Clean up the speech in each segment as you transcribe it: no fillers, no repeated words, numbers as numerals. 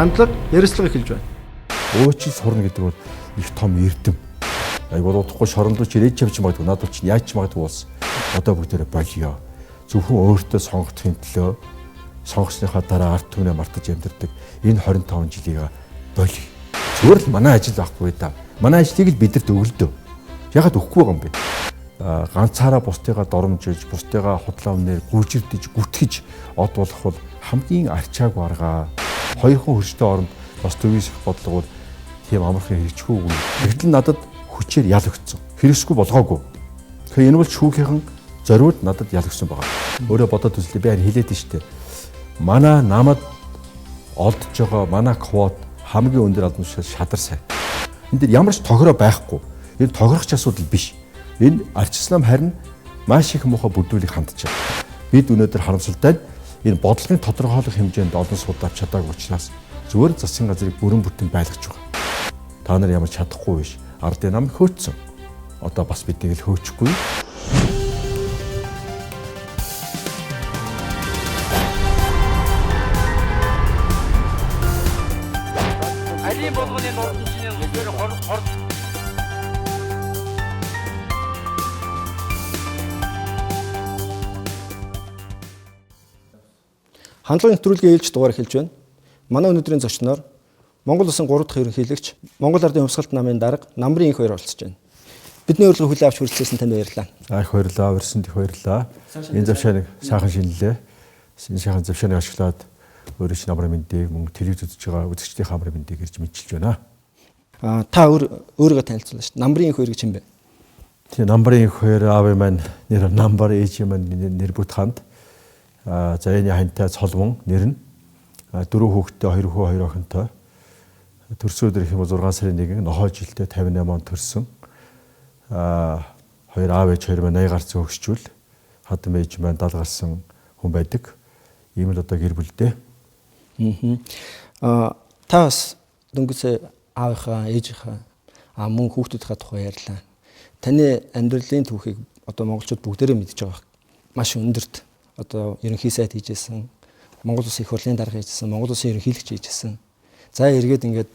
хандлага, ярилцлага эхэлж байна. Өөчл сурна гэдэг бол их том эрдэм. Айгуу удахгүй шорондоо ч ирээд явж магадгүй. Надад ч яаж ч магадгүй болсон. Одоо бүгдээрээ болио. Зөвхөн өөртөө сонгохын төлөө сонгосныхаа дараа арт түмнээ мартаж амьдэрдэг энэ 25 жилийг болио. Зүгээр л манай ажил байхгүй да. Манай ажлыг л бидэрт өглөдөө. Ягаад өгөхгүй байгаа юм бэ? Ганцаараа бусдыгаа доромжиж, бусдыгаа худлаа өмнөр гүйжирдэж, гүтгэж од болох бол хамгийн арчаагүй арга. Хоёр хүн хөрштэй оронд бас төвийсэх бодлого бол тийм амархан хэрэгжихүүгүй. Гэтэл надад хүчээр ял өгцөн. Хэрэгсгүй болгоогүй. Тэгэхээр энэ бол шүүхийн зориуд надад ял өгсөн байгаа. Өөрөө бодоод үзлээ би харин хэлээд штэ. Манай намад олдож байгаа манай квот хамгийн өндөр албан тушаал шадар сайн. Энд дээр ямар ч тохироо байхгүй. Энэ тохирогч асуудал биш. Энэ арчсан нам харин маш их муухай бүдүүлийг хандж байгаа. Бид өнөөдөр харамсалтай энэ бодлогын тодорхойлох хэмжээнд олон судалж чадаагүй учраас зүгээр засгийн газрыг бүрэн бүтэн байлгаж байгаа. Та нар ямар чадахгүй биш. Ардын нам хөөцсөн. Одоо бас биднийг л хөөчихгүй. Алин болгоны нурдчны зүгээр хор Хандлагын нэвтрүүлгийн ээлж дугаар эхэлж байна. Манай өнөөдрийн зочноор Монгол Улсын 3 дахь ерөнхийлөгч, Монгол Ардын Хувьсгалт намын дарга Намрын инх хоёр оролцож байна. Бидний урилгыг хүлээн авч хүрэлцээсэн танд баярлалаа. Их баярлалаа, өрсөнд их баярлалаа. Энэ завшааныг сайхан шинэлээ. Энэ сайхан завшааныг ашиглаад өөрөө ч намрын мэндийг мөн телевиз үзэж байгаа үзэгчдийн хамрын мэндийг ирж мэдчилж байна. Та өөрийгөө танилцуулна шүү дээ. Намрын инх хоёр гэж юм бэ? Тийм, намрын инх хоёр аав маань нэр намбар ээж маань нэр бүт ханд. За энэ хантай цолвон нэр нь 4 хүүхэдтэй 2 хүү 2 охинтой. Төрсөн өдөр их юм 6 сарын 1 нохой жилдээ 58 он төрсөн. Хоёр аав ээж хоёр маань 80 гарсан хөгсчүүл хадам ээж маань 70 гарсан хүн байдаг. Ийм л одоо гэр бүлдээ. Та бас дөнгөж аавынхаа ээжийнхаа мөн хүүхдүүдийнхаа тухай ярьлаа. Таны амьдралын түүхийг одоо монголчууд бүгдээрээ мэдж байгаа. Маш өндөрт одоо ерөнхий сайд хийжсэн, Монгол Улсын их хурлын дарга хийжсэн, Монгол Улсын ерөнхийлөгч хийжсэн. За эргээд ингээд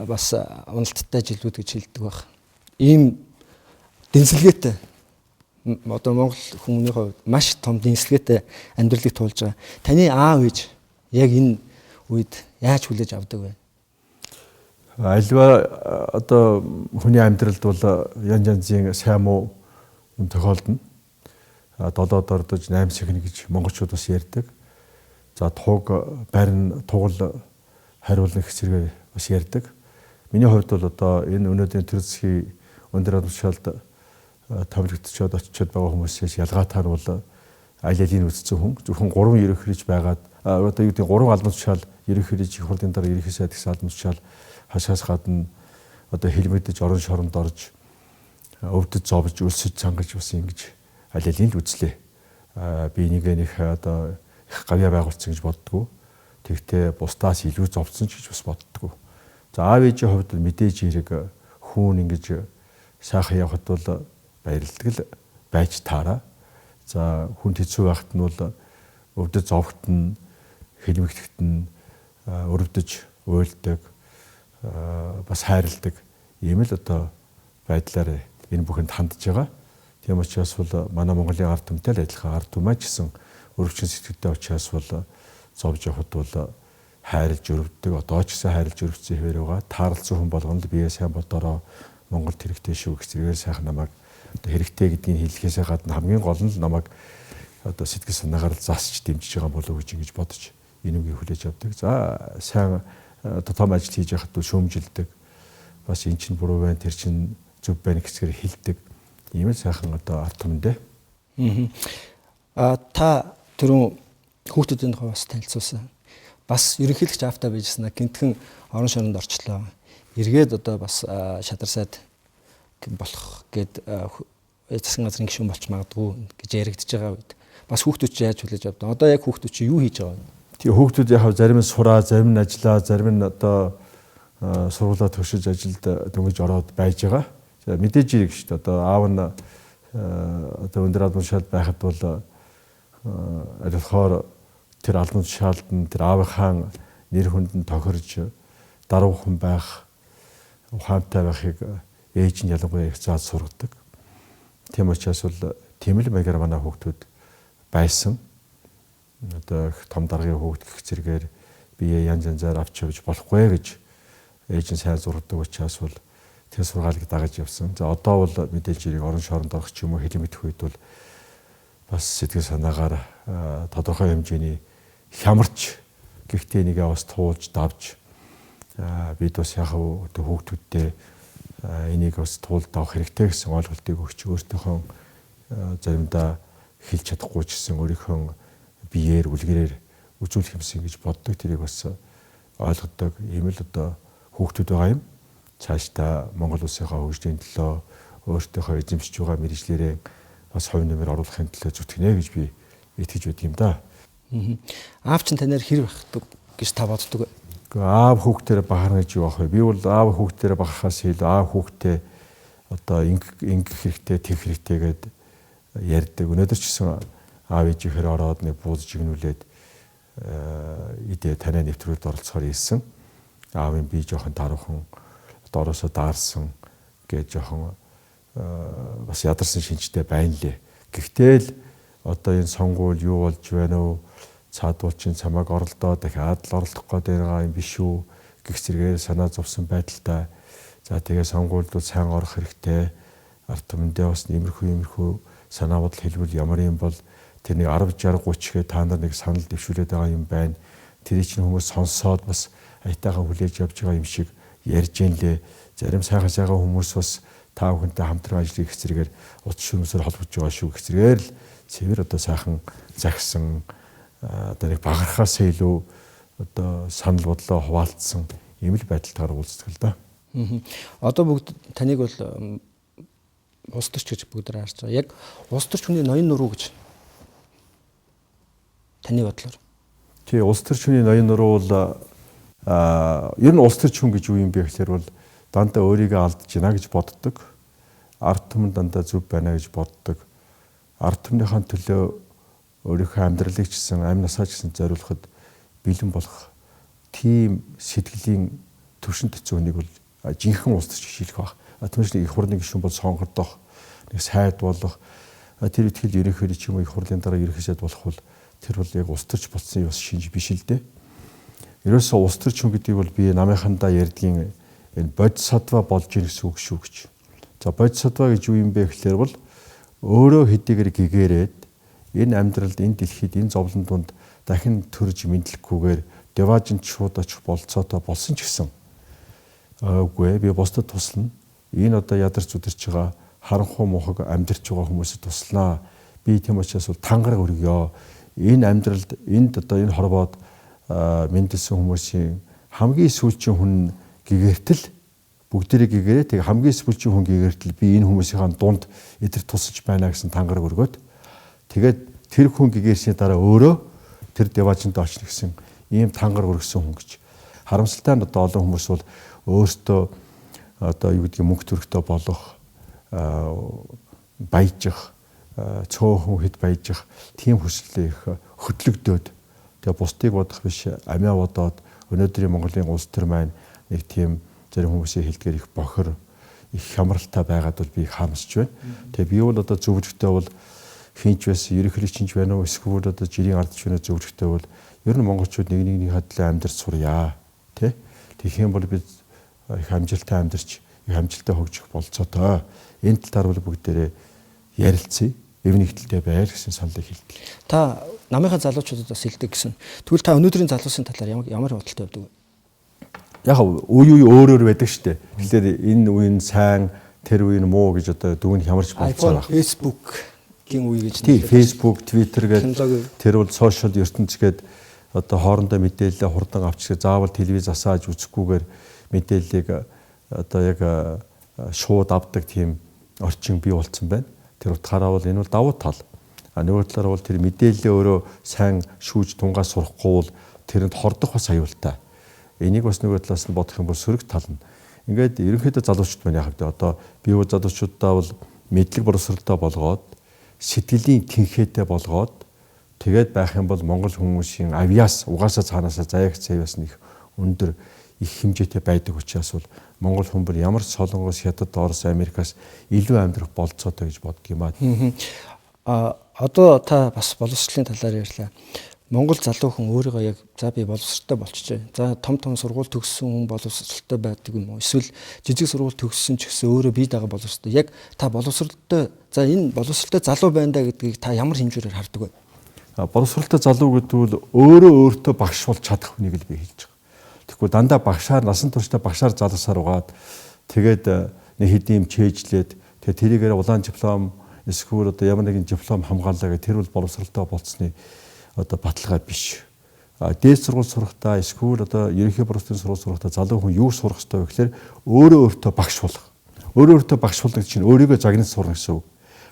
бас уналттай жилүүд гэж хэлдэг баг. Ийм дэнсэлгээтэй одоо Монгол хүмүүний хувьд маш том дэнсэлгээтэй амьдралыг туулж байгаа. Таны аав ээж яг энэ үед яаж хүлээж авдаг вэ? Альва одоо хүний амьдралд бол янз янзын сайн муу юм тохиолдно. 7-д ордож 8 сэгнэ гэж монголчууд бас ярьдаг. За туг барин тугал хариулна гэх зэрэг бас ярьдаг. Миний хувьд бол одоо энэ өнөөдрийн төр засгийн өндөр албан тушаалд томилогдчиход очиод байгаа хүмүүсээс ялгаатай нь бол аль алийг үзсэн хүн зөвхөн 3 ерөнхийлөгч байгаад одоо юу гэдэг 3 албан тушаал ерөнхийлөгч их хурлын дараа ерөнхий сайд гэсэн албан тушаал хашаас гадна одоо хэлмэдэж орон шоронд орж өвдөж зовж өлсөж цангаж бас ингэж аль алийг л үзлээ. Би нэг одоо их гавья байгуулсан гэж боддгоо. Тэгтээ бусдаас илүү зовцсон ч гэж бас боддгоо. За аав ээжийн хувьд мэдээж хэрэг хүүн ингэж сайхан явхад бол баярлдаг л байж таараа. За хүнд хэцүү байхад нь бол өвдөж зовхот нь хэлмэгдэхт нь өрөвдөж уйлдаг бас хайрладаг ийм л одоо байдлаар энэ бүхэнд хандж байгаа. Тийм учраас бол манай Монголын ард түмтэй л адилхан ард түмээ ч гэсэн өрөвчин сэтгэлтэй учраас бол зовж явахд бол хайрлж өрөвдөг. Одоо ч гэсэн хайрлж өрөвцсөн хэвээр байгаа. Таарлцсан хүн болгонд бие сайн бодороо Монголд хэрэгтэй шүү гэх зэрэгээр сайхан намайг одоо хэрэгтэй гэдгийг хэлхээсээ гадна хамгийн гол нь намайг одоо сэтгэл санаагаар засч дэмжиж байгаа болов уу гэж бодож энэ үгийг хүлээж авдаг. За сайн том ажил хийж яхад шөөмжилдэг. Бас эн чинь буруу байна, тэр чинь зөв байна гэсгээр хэлдэг. Ийм л сайхан одоо ард түмэндээ. Та түрүүн хүүхдүүдийн тухай бас танилцуулсан. Бас ерөнхийлөгч аавтай байжснаа гинтхэн орон шоронд орчлоо. Эргээд одоо бас шадар сайд болох гэд засгийн газрын гишүүн болч магадгүй гэж яригдж байгаа үед бас хүүхдүүд чи яаж хүлээж авдаг? Одоо яг хүүхдүүд чи юу хийж байгаа вэ? Тэгээ хүүхдүүд яг зарим нь сураа, зарим нь ажиллаа, зарим нь одоо сургуулаа төгсөж ажилд дөнгөж ороод байж байгаа. За мэдээж ирэх шүү дээ. Одоо аав нь одоо өндөр албан тушаалд байхад бол аль болохоор тэр албан тушаалд нь тэр аавынхаа нэр хүнд нь тохирж даруухан байх, ухаантай байхыг ээж нь ялангуяа их зааж сургадаг. Тийм учраас бол тийм л маягаар манай хүүхдүүд байсан. Одоо их том даргын хүүхд гэх зэрэгээр бие янз янзаар авч явж болохгүй гэж ээж нь сайн зургадаг учраас бол тэр сургаалыг дагаж явсан. За одоо бол мэдээж ирэх орон шоронд орох ч юм уу хэлэн мэдэх үед бол бас сэтгэл санаагаар тодорхой хэмжээний хямарч гэхдээ нэгээ бас туулж давж бид бас яг хүүхдүүдтэй энийг бас туулд авах хэрэгтэй гэсэн ойлголтыг өгч өөртөөхөө заримдаа хэлж чадахгүй ч гэсэн өөрийнхөө биеэр үлгэрээр үзүүлэх юмсан гэж боддог. Тэрийг бас ойлгодог ийм л одоо хүүхдүүд байгаа юм. Цаашдаа Монгол улсынхаа хөгжлийн төлөө өөртөөхөө эзэмшиж байгаа мэргэжлэрээ бас хувь нэмэр оруулахын төлөө зүтгэнэ гэж би итгэж байд юм да. Аав чинь танаар хэр багтдаг гэж та боддог вэ? Аав хүүхдээр бахарна гэж юу ах вэ? Би бол аав хүүхдээр бахархаас илүү аав хүүхдээ одоо ингэх хэрэгтэй, тэгэх хэрэгтэй гэд ярьдаг. Өнөөдөр ч гэсэн аав ээжийнхээ ороод нэг бууз жигнүүлээд идэ танай нэвтрүүлд оролцохоор ирсэн. Аавын би жоохон даруухан доороосоо даарсан гэж жоохон бас ядарсан шинжтэй байна лээ. Гэхдээ л одоо энэ сонгуул юу болж байна вэ? Цаадуулчин цамааг оролдоо дахиад л оролдох гээд байгаа юм биш үү? Гэх зэрэгээр санаа зовсон байдалтай. За тэгээ сонгуульд сайн орох хэрэгтэй. Ард түмэндээ бас иймэрхүү санаа бодол хэлбэл ямар юм бол тэрний 10 60 30 гээ та нар нэг санал дэвшүүлээд байгаа юм байна. Тэр чинь хүмүүс сонсоод бас аятайхан хүлээж явж байгаа юм шиг ярьж ийн лээ. Зарим сайхан хүмүүс бас та бүхэнтэй хамтран ажиллах гэх зэрэгээр утас шүмсээр холбож байгаа шүү гэх зэрэгээр л цэвэр одоо сайхан загсан одоо нэг багархаас илүү одоо санал бодлоо хуваалцсан ийм л байдалтаар уулздаг л да. Одоо бүгд таныг бол улс төрч гэж бүгд харж байгаа. Яг улс төрч хүний ноён нуруу гэж таны бодлоор. Тий, улс төрч хүний ноён нуруу бол ер нь улс төрч хүн гэж юу юм бэ гэхээр бол дандаа өөрийгөө алдаж байна гэж боддог. Ард түмэн дандаа зөв байна гэж боддог. Ард түмнийхэн төлөө өөрийнхөө амьдралыг ч гэсэн амь насаа ч гэсэн зориулахад бэлэн болох тийм сэтгэлийн төвшин төцөөнийг бол жинхэнэ улс төрч шийдэх баг. Түүнээс их хурлын гишүүн бол сонгогдох, нэг сайд болох, тэр итгэл ерөнхийдөө ч юм уу их хурлын дараа ерөнхий сайд болох бол тэр бол яг улс төрч болсон бас шинж биш л дээ. Ерөөсөө улс төрч хүн гэдэг бол би намынхандаа ярьдгийн энэ бодисатва болж ийн гэсэн үг шүү гэж. За бодисатва гэж юу юм бэ гэхээр бол өөрөө хэдийгээр гэгээрээд энэ амьдралд энэ дэлхийд энэ зовлон дунд дахин төрж мэдлэхгүйгээр деважинт шуудач болцоотой болсон ч гэсэн үгүй би бусдад туслана. Энэ одоо ядарч үдэрч байгаа харанхуй мухаг амьдарч байгаа хүмүүсэд туслана. Би тийм учраас бол тангараг өргөё. Энэ амьдралд энд одоо энэ хорвоод мэндэлсэн хүмүүсийн хамгийн сүүлчийн хүн гэгэртэл бүгдээрээ гэгэрээ тэг хамгийн сүүлчийн хүн гэгэртэл би энэ хүмүүсийн дунд эдэр тусаж байна гэсэн тангараг өргөөд тэгээд тэр хүн гэгэрсний дараа өөрөө тэр деважинд очно гэсэн ийм тангараг өргөсөн хүн гэж. Харамсалтай нь одоо олон хүмүүс бол өөртөө одоо юу гэдгийг мөнгө төрхтөө болох баяжих цөөхөн хэд баяжих тийм хүслээ их хөтлөгдөөд тэгээ бусдыг бодох биш амиа бодоод өнөөдрийн Монголын улс төр маань нэг тийм зарим хүмүүсийн хэлдгээр их бохор их хямралтай байгаад бол би харамсч байна. Тэгээ би бол одоо зөвлөгтөө бол хинч байсан ерөнхийлөгч чинь байна уу эсвэл одоо жирийн ардч байна зөвлөгтөө бол ер нь монголчууд нэг хадлаа амьдарч сурья тий. Тэгэх юм бол бид их амжилттай амьдарч их амжилттай хөгжих болцоотой. Энэ тал дээр бол бүгдээрээ ярилцъя. Эв нэгдэлтэй байр гэсэн саналыг хэлдэг. Та намынхаа залуучуудад бас хэлдэг гэсэн. Тэгвэл та өнөөдрийн залуусын талаар ямар бодолтой байдаг вэ? Яг үе өөрөөр байдаг шүү дээ. Тэгэхээр энэ үеийн сайн, тэр үеийн муу гэж одоо дүгнэх ямарч болцоо байна. Facebook-ийн үе гэж. Тийм, Facebook, Twitter гэдэг тэр бол сошиал ертөнц гээд одоо хоорондоо мэдээлэл хурдан авчирч заавал телевиз асааж үзэхгүйгээр мэдээллийг одоо яг шууд авдаг тийм орчин бий болсон байна. Тэр утгаараа бол энэ бол давуу тал. Нөгөө талаараа бол тэр мэдээлэл өөрөө сайн шүүж тунгаа сурахгүй бол тэрэнд хордох бас аюултай. Энийг бас нөгөө талаас нь бодох юм бол сөрөг тал нь. Ингээд ерөнхийдөө залуучууд маань яг хэвдээ одоо бие бие залуучуудаа бол мэдлэг боловсролтой болгоод сэтгэлийн тэнхээтэй болгоод Тэгээд байх юм бол монгол хүмүүсийн авиас угаасаа цаанаасаа заяагц авиас нэг өндөр их хэмжээтэй байдаг учраас бол монгол хүмүүс ямар ч солонгос, Хятад, Орос, Америкаас илүү амьдрах болцоотой гэж боддог юм аа. Одоо та бас боловсролын талаар ярьлаа. Монгол залуу хүн өөрийгөө яг за би боловсролтой болчихжээ. За том сургууль төгссөн хүн боловсролтой байдаг юм уу? Эсвэл жижиг сургууль төгссөн ч гэсэн өөрөө бие дагаа боловсролтой. Яг та боловсролтой за энэ боловсролтой залуу байна да гэдгийг та ямар хэмжээгээр хардаг вэ? Боловсролтой залуу гэдэг бол өөрөө өөртөө багш болж чадах хүнийг л би хэлж байгаа. Тэгэхгүй дандаа багшаар насан туршдаа багшаар залгасаар угаад тэгээд нэг хэдийн юм чэйжлээд тэгээд тэрийгээр улаан диплом эсвэл одоо ямар нэгэн диплом хамгаалаа гэх тэр бол боловсролтой болцсны одоо баталгаа биш. Дээд сургууль сурахдаа эсвэл одоо ерөнхий боловсролын сургууль сурахдаа залуу хүн юу сурах ёстой вэ гэхээр өөрөө өөртөө багш болох. Өөрөө өөртөө багш болгох чинь өөрийгөө загнаж сурна гэсэн үг.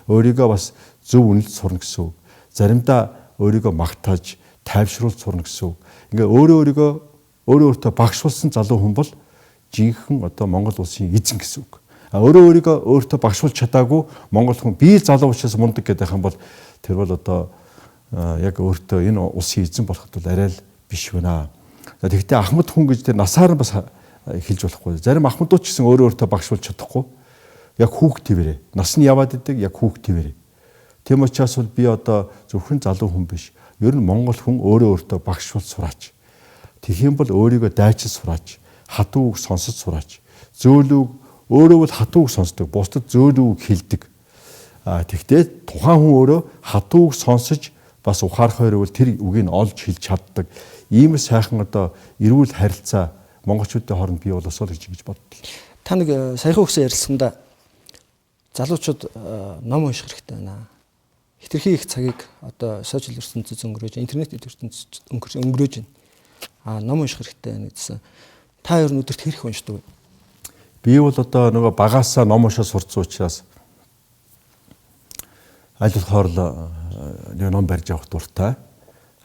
Өөрийгөө бас зөв үнэлж сурна гэсэн үг. Заримдаа өөрийгөө магтааж тайвшруулж сурна гэсэн үг. Ингээ өөртөө багш болсон залуу хүн бол жинхэнэ одоо Монгол улсын эзэн гэсэн үг. Өөрийгөө өөртөө багшуулж чадаагүй монгол хүн би залуу учраас мундаг гэдэг юм бол тэр бол одоо яг өөртөө энэ улсын эзэн болоход бол арай л биш байна. Тэгэхдээ ахмад хүн гэж тэр насаар нь бас хэлж болохгүй. Зарим ахмадууд ч гэсэн өөртөө багшуулж чадахгүй. Яг хүүхд твэрээ. Нас нь яваад идэг яг хүүхд твэрээ. Тийм учраас бол би одоо зөвхөн залуу хүн биш. Ер нь монгол хүн өөртөө багшуулж сураач. Тэгэх юм бол өөрийгөө дайчилж сураач. Хатуу үг сонсож сураач. Зөөлөг өөрөө бол хатуу үг сонсдог. Бусдад зөөлөг үг хэлдэг. Тэгтээ тухайн хүн өөрөө хатуу үг сонсож бас ухаарахаар бол тэр үгийг олж хэлж чаддаг. Ийм сайхан одоо эрүүл харилцаа монголчуудын хооронд бий болосоо л гэж боддог. Та нэг саяхан өгсөн ярилцсанда залуучууд ном унших хэрэгтэй байна. Хитрхи их цагийг одоо сошиал ертөнцид өнгөрөөж, интернет ертөнцид өнгөрөөж байна. Ном унших хэрэгтэй байна гэсэн. Та ер нь өдөрт хэрэг уншдаг вэ? Би бол одоо нөгөө багаасаа ном уншаа сурцсан учраас аль болохоор нэг ном барьж явах дуртай.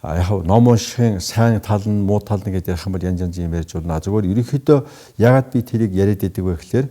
Яг ном уншихын сайн тал нь муу тал нь гэдэг ярих юм бол янз янзын юм ярьж байна. Зөвхөн ерөнхийдөө ягаад би тэрийг яриад байдаг вэ гэхээр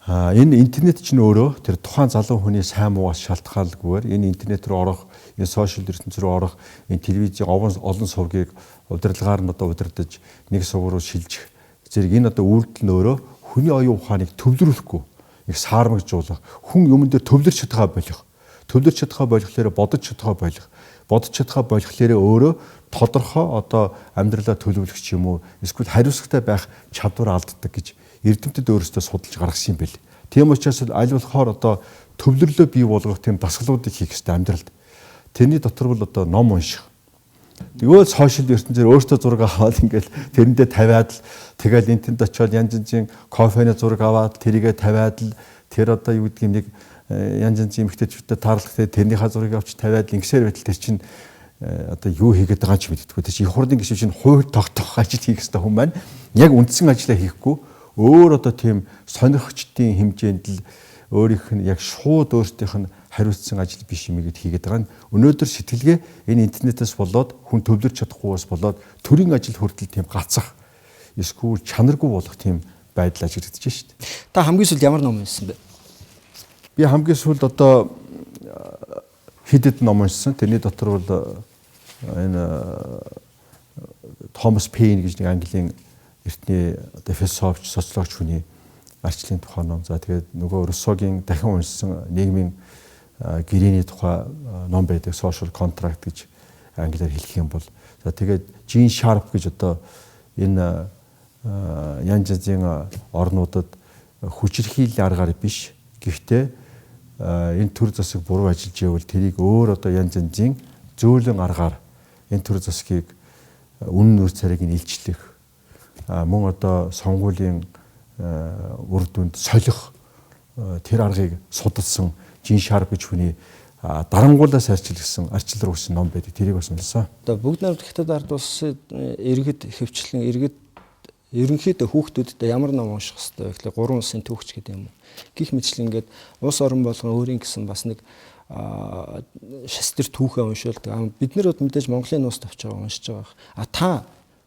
энэ интернет чинь өөрөө тэр тухайн залуу хүний сайн муугаас шалтгаалгүйгээр энэ интернет рүү орох, энэ сошиал ертөнц рүү орох, энэ телевизийн олон сувгийг удирдлагаар нь одоо удирдах, нэг сувг руу шилжих зэрэг энэ одоо үйлдэл нь өөрөө хүний оюун ухааныг төвлөрүүлэхгүй, их саармагжуулах, хүн юмн дээр төвлөрч чадгаа болох. Төвлөрч чадгаа болохоор бодож чадгаа болох. Бодож чадгаа болохоор өөрөө тодорхой одоо амьдралаа төлөвлөх ч юм уу, эсвэл хариуцлагатай байх чадвар алддаг гэж эрдэмтэд өөрөөсөө судалж гаргасан юм бэл. Тийм учраас аль болохоор одоо төвлөрлөө бий болгох тийм дасгалуудыг хийх хэрэгтэй амьдралд. Тэрний дотор бол одоо ном унших. Тэгвэл сошиал ертөнцөөр өөртөө зураг аваад ингээл тэрэндээ тавиад л тэгэл интернет очиод янз янзын кофены зураг аваад тэрийгэ тавиад л тэр одоо юу гэдгийг нэг янз янзын эмэгтэйчүүдтэй таарлахтай тэрнийхээ зургийг авч тавиад л ингэсээр байтал тэр чинь одоо юу хийгээд байгаа ч мэддэггүй. Тэр чинь их хурлын гишүүн чинь хууль тогтоох ажил хийх хэрэгтэй хүн маань яг үндсэн ажлаа хийхгүй өөр одоо тийм сонирхчдын хэмжээнд л өөрийнх нь яг шууд өөртөөх нь хариуцсан ажил биш юм игээд хийгээд байгаа нь өнөөдөр сэтгэлгээ энэ интернетээс болоод хүн төвлөрч чадахгүйгээс болоод төрийн ажил хүртэл тийм гацах эсвэл чанаргүй болох тийм байдал ажиглагдаж шүү дээ. Та хамгийн сүүлд ямар ном уншсан бэ? Би хамгийн сүүлд одоо хэд ном уншсан. Тэрний дотор бол энэ Томас Пейн гэж нэг Английн эртний философч, социологч хүний арчлалын тухай ном. За тэгээд нөгөө Руссогийн дахин уншсан нийгмийн гэрээний тухай ном байдаг, Social Contract гэж англиар хэлэх юм бол. За тэгээд Gene Sharp гэж одоо энэ янз янзын орнуудад хүчирхийллийн аргаар биш. Гэхдээ энэ төр засаг буруу ажиллаж байвал тэрийг өөр одоо янз янзын зөөлөн аргаар энэ төр засгийг үнэн нууц царайг нь илчлэх мөн одоо сонгуулийн үр дүнд солих тэр аргыг судалсан Gene Sharp гэж хүний дарангуулаас арчилсан арчил руу гисэн ном байдаг. Тэрийг бас уншсан. Одоо бүгд найрамд Хятад ард улсын иргэд хөвчлэн ерөнхийдөө хүүхдүүдтэй ямар ном унших хэрэгтэй вэ гэхлээр 3 улсын түүхч гэдэг юм уу. Гэх мэтчлэн ингээд улс орон болгон өөрийн гэсэн бас нэг шастер түүхээ уншуулдаг. Бид нар мэдээж Монголын нууц тавьж байгаа уншиж байгаа. Та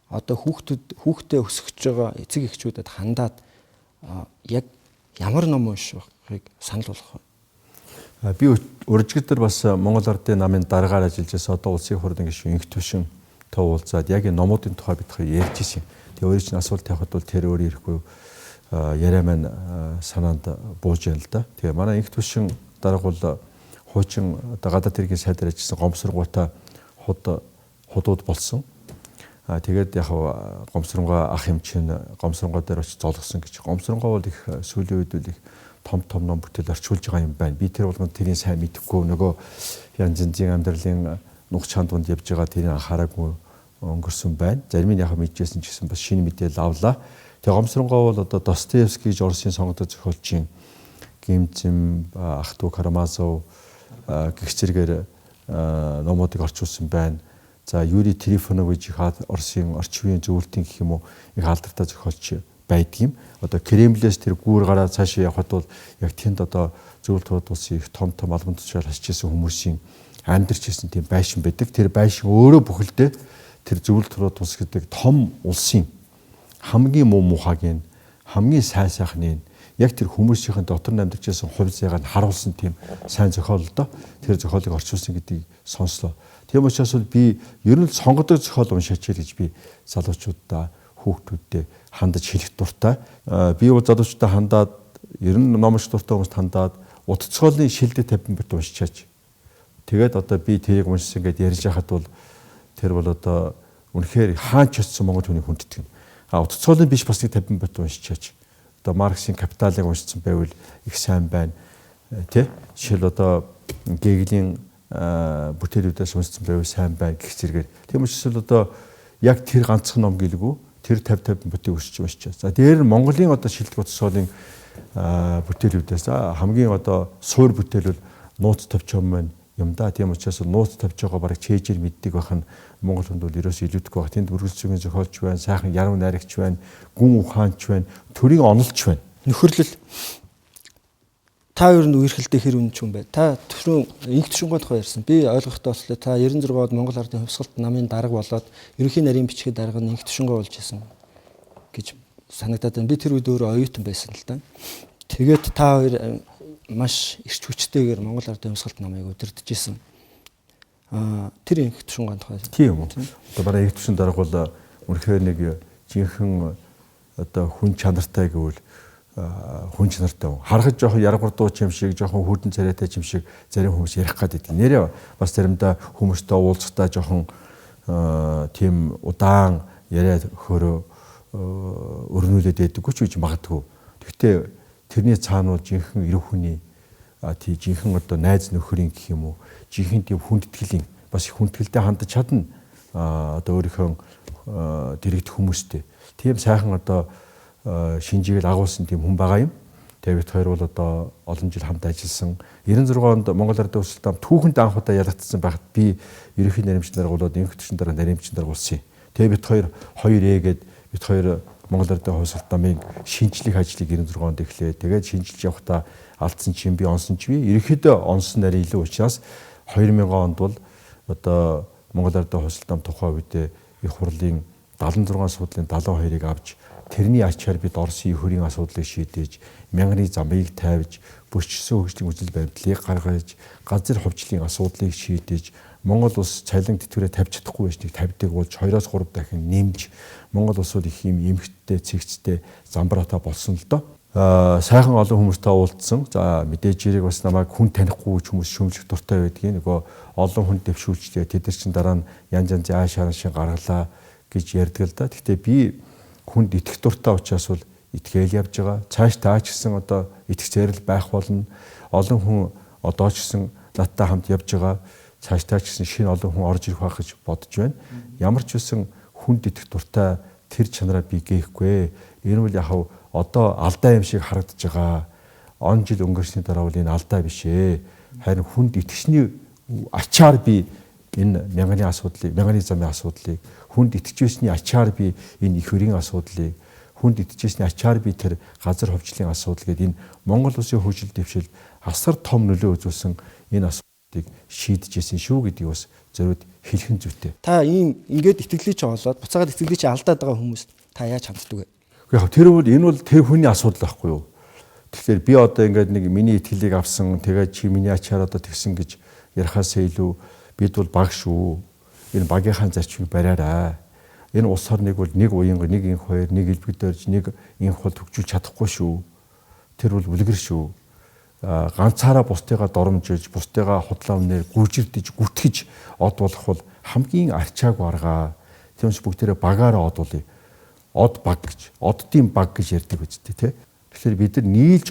одоо хүүхдээ өсгөж байгаа эцэг эхчүүдэд хандаад яг ямар ном унших байхыг санал болгох вэ? Би урьдчилан бас Монгол Ардын намын дараагаар ажиллаж байсан одоо улсын хурлын гишүүн инх төвшин уулзаад яг энэ номуудын тухай бид ярьж ирсэн. Тэгээ өөрөө чинь асуулт тавихад бол тэр өөр ирэхгүй яриа маань санаанд бууж яана л да. Тэгээ манай инх төвшин дарга бол хуучин одоо гадаад хэргийн сайдаар ажилласан гомсрнгуутай худууд болсон. Тэгээд яг гомсронгоо ах юм чинь гомсронгоо дээр очиж золгосон гэж. Гомсронгоо бол их сүүлийн үед бол их том ном бүтээл орчуулж байгаа юм байна. Би тэр болгонд тэрийг сайн мэдэхгүй нөгөө янз янзын амьдралын нух чандунд явж байгаа тэрийг анхаараагүй өнгөрсөн байна. Зарим нь яг мэдчихсэн ч гэсэн бас шинэ мэдээлэл авлаа. Тэгээ гомсронгоо бол одоо Достоевский Орсын сонгогдсон зохиолчийн Гимзэм, Ахтуу Карамазов гэх зэрэгээр номуудыг орчуулсан байна. За Юрий Трифонович Орсын орчин үеийн зөвлөлтийн гэх юм уу их алдартай зохиолч байдаг юм. Одоо Кремлээс тэр гүүр гараад цаашаа явхад бол яг тэнд одоо зөвлөлт улсын их том албан тушаал хасчихсан хүмүүсийн амьдарч ирсэн тийм байшин байдаг. Тэр байшин өөрөө бүхэлдээ тэр зөвлөлт улс гэдэг том улсын хамгийн муу мухагийн хамгийн сайн сайхныг яг тэр хүмүүсийн дотор амьдарч байсан хувь зайг нь харуулсан тийм сайн зохиол доо тэр зохиолыг орчуулсан гэдгийг сонслоо. Тийм учраас би ер нь сонгодог зохиол уншаач гэж би залуучуудаа хүүхдүүдтэй хандаж хэлэх дуртай. Би бол залуучуудаа хандаад ер нь номч дуртай хүмүүст хандаад утцгоолын шилдэг 50 бит уншичаач. Тэгээд одоо би тэрийг уншсан гэдээ ярьж байхад бол тэр бол одоо үнэхээр хаач очсон монгол хүний хүндэтгэн. Утцгоолын биш бас нэг 50 бит уншичаач. Одоо Марксийн Капиталыг уншсан байвал их сайн байна. Тэ? Жишээл одоо Гегелийн бүтээлүүдээс уншсан байвал сайн байна гэх зэрэгээр. Тийм учраас одоо яг тэр ганцхан ном гэлгүй тэр 50 бүтээ уншиж. За дээр нь Монголын одоо шилдэг утцгоолын бүтээлүүдээс хамгийн одоо суур бүтээл бол нууц товчом маань юм да. Тийм учраас нууц тавьж байгаа бараг чэйжэр мэддэг байх нь Монгол хүнд бол ерөөс илүүдэггүй байх. Тэнд үргэлжлэн зохиолч байна, сайхан яруу найрагч байна, гүн ухаанч байна, төрийн онолч байна. Нөхөрлөл та ер нь үерхэлтэй хэр үнэн ч юм бай. Та түрүүн инх тушингаа тухай ярьсан. Би ойлгохдоо боллоо та 96-д Монгол Ардын хувьсгалт намын дарга болоод ерөнхий нарийн бичгийн дарга нь инх тушингаа болж исэн гэж санагдаад байна. Би тэр үед өөрөө оюутан байсан л да. Тэгээд та хоёр маш эрч хүчтэйгээр Монгол Ардын хувьсгалт намыг удирдах исэн. Тэр инх тушингаа тухай. Тийм үү. Одоо бараа инх тушин дарга бол үнэхээр нэг жинхэнэ одоо хүн чанартай гэвэл хүн чанартай. Харахад жоохон яргар дууч юм шиг, жоохон хүрдэн царайтай юм шиг зарим хүмүүс ярих гад байдаг. Нэрээ бас заримдаа хүмүүстэй уулзахдаа жоохон тийм удаан яриа хөрөө өрнүүлээд байдаггүй ч үгүй магадгүй. Гэхдээ тэрний цаана бол жинхэнэ эрх хүний тий жинхэнэ одоо найз нөхөрийн гэх юм уу, жинхэнэ тийм хүндэтгэлийн бас их хүндэтгэлтэй хандаж чадна. Одоо өөрийнхөө дэрэгдэх хүмүүстэй. Тийм сайхан одоо шинжийг агуулсан тийм хүн байгаа юм. Тэгээд бид хоёр бол одоо олон жил хамт ажилласан. 96 онд Монгол Ардын хувьсгалт нам түүхэнд анх удаа ялагдсан байхад би ерөнхий наримчнаар болоод инх тушин дараа наримчнаар болсон юм. Тэгээд бид хоёр 2Э-гээд бид хоёр Монгол Ардын хувьсгалт намын шинжлэх ажлыг 96 онд эхлэе. Тэгээд шинжилж явахдаа алдсан чинь би онсон чи би ерөнхийдөө онсон нарийн илүү учраас 2000 онд бол одоо Монгол Ардын хувьсгалт нам тухай үедээ их хурлын 76 суудлын 72-ыг авч тэрний ачаар бид Оросын хөрийн асуудлыг шийдэж, мянганы замыг тавьж, бөчсөн хөгжлийн үзэл баримтлалыг гаргаж, газар хувьчлалын асуудлыг шийдэж, Монгол улс цалин тэтгэврээ тавьж чадахгүй байж нэг тавьдаг болж 2-3 дахин нэмж, Монгол улс бол их юм эмхттэй, цэгцтэй, замбраатай болсон л доо. Сайхан олон хүмүүстэй уулзсан. За мэдээж ирэг бас намайг хүн танихгүй хүмүүс шүүмжлэх дуртай байдгийг нөгөө олон хүн дэвшүүлжлээ. Тэд нар чинь дараа нь янз янзын аашаар шин гаргалаа гэж ярьдаг л да. Гэхдээ би хүнд итгэх дуртай учраас бол итгээл явж байгаа. Цааш таа ч гэсэн одоо итгэх зэрэл байх болно. Олон хүн одоо ч гэсэн надтай хамт явж байгаа. Цааш таа ч гэсэн шинэ олон хүн орж ирэх байх гэж бодож байна. Ямар ч үсэн хүнд итгэх дуртай тэр чанараа би гээхгүй. Энэ бол яг одоо алдаа юм шиг харагдаж байгаа. Он жил өнгөрсний дараа бол энэ алдаа биш ээ. Харин хүнд итгэжний ачаар би энэ мянганы асуудлыг, мянганы замын асуудлыг, хүнд итгэжсэний ачаар би энэ их хөрийн асуудлыг, хүнд итгэжсэний ачаар би тэр газар хувьчлалын асуудал гэдэг энэ Монгол улсын хөгжил дэвшил асар том нөлөө үзүүлсэн энэ асуудлыг шийдэжсэн шүү гэдгийг бас зөвхөн хэлэх нь зүйтэй. Та ингээд итгэлийг ч олоод буцаагаад итгэлийг ч алдаад байгаа хүмүүст та яаж ханддаг вэ? Яг тэр бол энэ бол тэр хүний асуудал байхгүй юу? Тэгэхээр би одоо ингээд нэг миний итгэлийг авсан тэгээд чи миний ачаар одоо тэгсэн гэж ярихаас илүү бид бол баг шүү. Энэ багийнхаа зарчмыг бариараа. Энэ улс орныг бол нэг уянга, нэг инх хоёр, нэг элбэгдэрж, нэг инх бол төгжүүлж чадахгүй шүү. Тэр бол үлгэр шүү. Ганцаараа бусдыгаа доромжилж, бусдыгаа худлаа өмнөр гүйжирдэж, гүтгэж од болох бол хамгийн арчаагүй арга. Тиймээс бүгдээрээ багаараа од болъё. Од баг гэж, оддын баг гэж ярьдаг үстэй тий. Тэгэхээр бид нар нийлж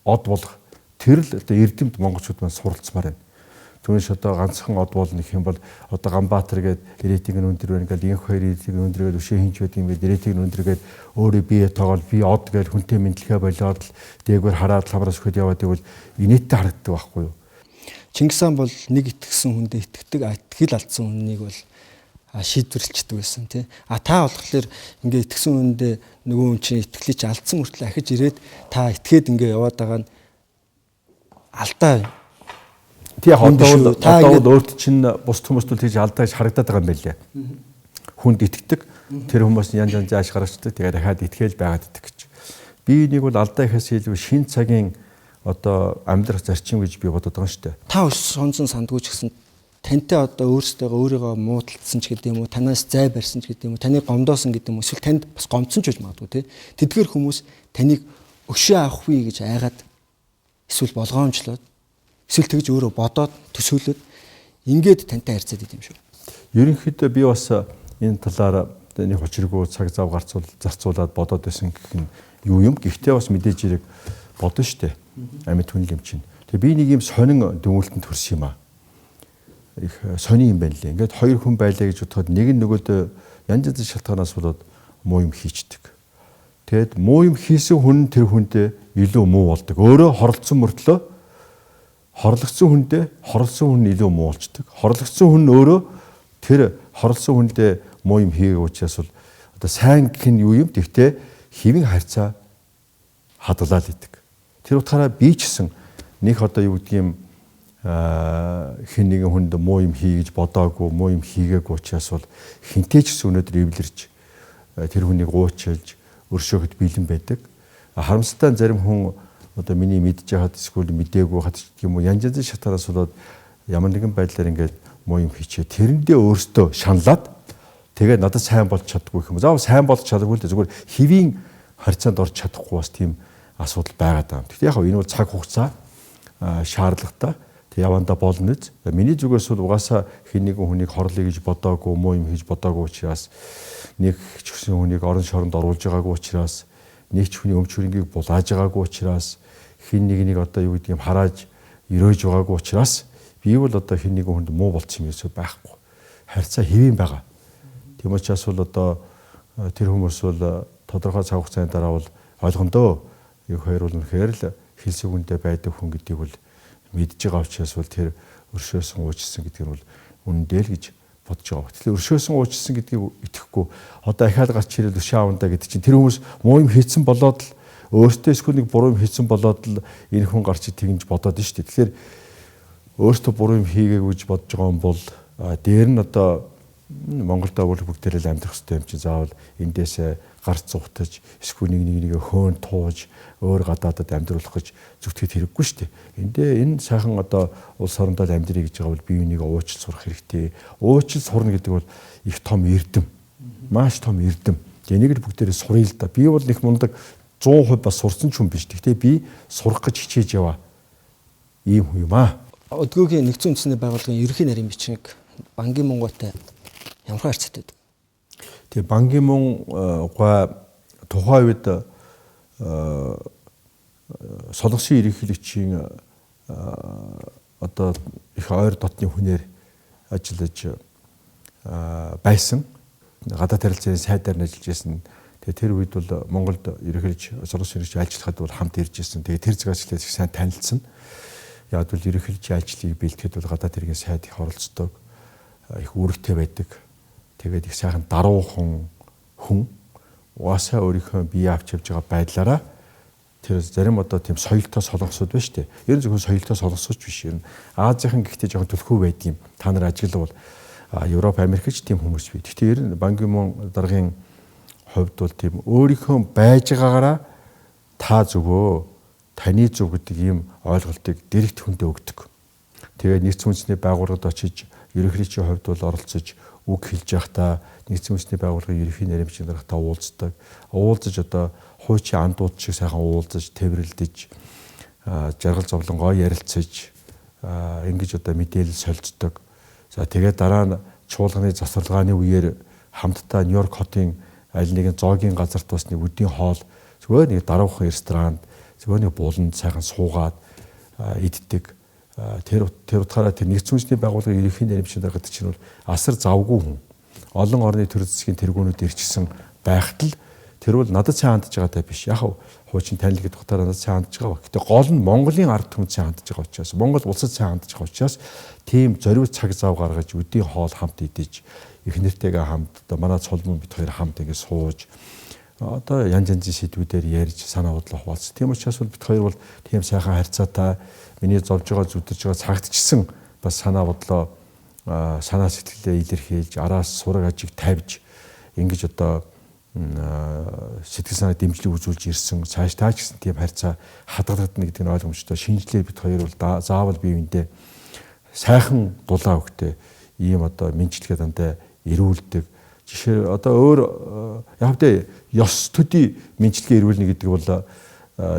од болох тэр л одоо эрдэмт монголчууд маань суралцмаар байна. Түүнээс одоо ганцхан од болно гэх юм бол одоо Ганбаатар гээд рейтинг нь өндөр байна гэдэг инх хоёр рейтинг өндөр гээд өшөө хинч байдаг юм гээд рейтинг нь өндөр гээд өөрөө бие тоогол би од гээд хүнтэй мэдлэгээ болоод л дээгүүр хараад ламраас өгөхөд яваад ивэл инээдтэй харагддаг байхгүй юу? Чингис хаан бол нэг итгэсэн хүндээ итгэдэг, итгэл алдсан хүнийг бол шийдвэрлэждэг байсан тий. Та болохоор ингээ итгэсэн хүндээ нөгөө хүн чинь итгэлийг чи алдсан мөртлөө ахиж ирээд та итгээд ингээ яваад байгаа нь алдаа. Тий одоо бол өөрт чинь бус хүмүүст л тийж алдаа гэж харагдаад байгаа юм байлээ. Хүнд итгэдэг, тэр хүмүүс янз янз зааш гаргацдаг, тэгээ дахиад итгээл байгаад идэх гэж. Би нэг бол алдаа ихээс илүү шин цагийн одоо амьдрах зарчим гэж би бодод байгаа шүү дээ. Та сонсон сандгүй ч гэсэн тантай одоо өөрийгөө муудалцсан ч гэдэг юм уу, танаас зай барьсан ч гэдэг юм уу, таныг гомдоосон гэдэг юм уу, эсвэл танд бас гомдсон ч гэж магадгүй тий. Тэдгээр хүмүүс таныг өшөө авахгүй гэж айгаад эсвэл болгоомжлоод эсвэл тэгж өөрөө бодоод төсөөлөд ингээд тантай харьцаад идэм шүү. Ерөнхийдөө би бас энэ талаар нэг учиргүй цаг зав зарцуулаад бодоод байсан гэх нь юу юм. Гэхдээ бас мэдээж хэрэг бодно шүү дээ. Амьд хүн юм чинь. Тэгээ би нэг юм сонин дүгнэлтэнд төрсөн юм аа. Их сонин юм байна лээ. Ингээд хоёр хүн байлаа гэж бодоход нэг нь нөгөөдөө янз янз шалтгаанаас болоод муу юм хийчдэг. Тэгэд муу юм хийсэн хүн тэр хүндээ илүү муу болдог. Өөрөө хорлцсон мөртлөө хорлогдсон хүндээ хорлсон хүн илүү муу болчдөг. Хорлогдсон хүн өөрөө тэр хорлсон хүндээ муу юм хийгээг учраас бол одоо сайн гэх нь юу юм? Тэгтээ хэвийн харьцаа хадгалаад идэг. Тэр утгаараа би ч гэсэн нэг одоо юу гэдэг юм хэн нэгэн хүнд муу юм хий гэж бодоагүй, муу юм хийгээгүй учраас бол хинтэй ч гэсэн өнөөдөр эвлэрч тэр хүнийг уучлж өршөөхөд бэлэн байдаг. Харамсалтай зарим хүн одоо миний мэдж байхад эсвэл мдээгүй хат гэх юм уу янз янзын шатараас болоод ямар нэгэн байдлаар ингээд муу юм хийчээ тэрэндээ өөртөө шаналаад тэгээд надад сайн болж чаддгүй юм. Заавал сайн болж чадаагүй л дээ зүгээр хэвийн харьцаанд орж чадахгүй бас тийм асуудал байгаад байна. Гэхдээ яг энэ бол цаг хугацаа шаардлагатай. Тэг явандаа болно үз. Миний зүгээс бол угаасаа хэн нэгэн хүнийг хорлоё гэж бодоагүй, муу юм хийж бодоагүй учраас нэг ч гэсэн хүнийг орон шоронд оруулж байгаагүй учраас нэг ч хүний өмч хөрөнгийг булааж байгаагүй учраас хэн нэгнийг одоо юу гэдэг юм харааж өрөөж байгаагүй учраас би бол одоо хэн нэгэн хүнд муу болцсон юм ерөөсөй байхгүй. Харьцаа хэвэн байгаа. Тийм учраас бол одоо тэр хүмүүс бол тодорхой цаг хугацааны дараа бол ойлгондоо юу хоёр бол үнэхээр л хэлсэг үндэ байдаг хүн гэдгийг бол мэдж байгаа учраас бол тэр өршөөсөн уучсан гэдэг нь бол үнэндээ л гэж бодож байгаа. Тэгэхээр өршөөсөн уучсан гэдгийг итгэхгүй одоо ахаал гарч ирэл өршөө авандаа гэдэг чинь тэр хүмүүс муу юм хийцэн болоод л өөртөө эсвэл нэг буруу юм хийцэн болоод л энэ хүн гарч тэгж бодоод нь шүү дээ. Тэгэхээр өөртөө буруу юм хийгээгүй гэж бодож байгаа юм бол дээр нь одоо Монголд бол бүгдээрээ л амьдрах хэрэгтэй юм чинь заавал эндээсээ гарц зугтаж эсвэл нэг хөөн тууж өөр гадаадад амьдруулах гэж зүтгэж хэрэггүй шүү дээ. Энэ сайхан одоо улс орондоо амьдрий гэж байгаа бол бие биенийг уучлал сурах хэрэгтэй. Уучлал сурна гэдэг бол их том эрдэм. Маш том эрдэм. Энийг л бүгдээрээ суръя л да. Би бол их мундаг 100% бас сурсан ч юм биш. Гэхдээ би сурах гэж хичээж яваа. Ийм хүн юм аа. Өдгөөгийн нэгдсэн үндэсний байгууллагын ерөнхий нарийн бичиг Бан Ки Мунтай ямар харьцаатай вэ? Тэгээ Бан Ки Мунга тухайн үед солонгосын ерөнхийлөгчийн одоо их ойр дотны хүнээр ажиллаж байсан. Гадаад харилцааны сайдаар нь ажиллаж байсан. Тэгээ тэр үед бол Монголд ерөнхийлж солонгосын ерөнхийлж ажиллахад бол хамт ирж байсан. Тэгээ тэр зэгаачлалаас их сайн танилцсан. Яг бол ерөнхийлж ажлыг бэлтгэхэд бол гадаад хэргийн сайд их оролцдог. Их үүрэгтэй байдаг. Тэгээд их сайхан даруухан хүн угаасаа өөрийнхөө бие авч явж байгаа байдлаараа тэр зарим одоо тийм соёлтой солонгосууд байна шүү дээ. Ер нь зөвхөн соёлтой солонгосч биш юм. Азийн гэхдээ жоохон төлхөө байдгийн. Та нар ажиглавал Европ, Америкч тийм хүмүүс бий. Гэхдээ ер нь Бан Ки Мун даргын хувьд бол тийм өөрийнхөө байж байгаагаараа та зөвөө таны зөв гэдэг ийм ойлголтыг дэрэгт хүндээ өгдөг. Тэгээд нэгдсэн үндэсний байгууллагад очиж ерөнхийлөгчийн хувьд бол оролцож үг хэлж байхдаа нэгдсэн үндэсний байгууллагын ерөнхий нарийн даргатай уулздаг. Уулзаж одоо хуучин андууд шиг сайхан уулзаж, тэврэлдэж, жаргал зовлон гоё ярилцаж ингэж одоо мэдээлэл солилцдог. За тэгээд дараа нь чуулганы засварлагын үеэр хамтдаа Нью-Йорк хотын аль нэгэн зоогийн газарт бас нэг өдийн хоол зүгээр нэг даруухан ресторанд зүгээр нэг буланд сайхан суугаад иддэг. Тэр утгаараа тэр нэгдсэн үндэсний байгууллагын ерөнхий нарийн даргатай чинь бол асар завгүй хүн. Олон орны төр засгийн тэргүүнүүд ирчихсэн байхад л тэр бол надад сайн хандж байгаатай биш. Яг хуучин танил гэдэг утгаараа надад сайн хандж байгаа. Гэтэ гол нь Монголын ард түмэнд сайн хандж байгаа учраас, Монгол улсад сайн хандж байгаа учраас тийм зориуд цаг зав гаргаж өдийн хоол хамт идэж, их нэртэйгээ хамт одоо манай цолмон бид хоёр хамт ингэ сууж одоо янз янзын сэдвүүдээр ярьж санаа бодлоо хуваалцсан. Тийм учраас бид хоёр бол тийм сайхан харьцаатай миний зовж байгаа зүдэрж байгаа цагтчсан бас санаа бодлоо санаа сэтгэлээ илэрхийлж араас сураг ажиг тавьж ингэж одоо сэтгэл санаа дэмжлэг үзүүлж ирсэн цааш таа ч гэсэн тийм харьцаа хадгалагдана гэдэг нь ойлгомжтой. Шинжлээ бид хоёр бол заавал биеиндээ сайхан дулаан өгтэй ийм одоо мэдчилгээ дандаа ирүүлдэг. Жишээ одоо өөр яг тэ ёс төдий мэдчилгээ ирүүлнэ гэдэг бол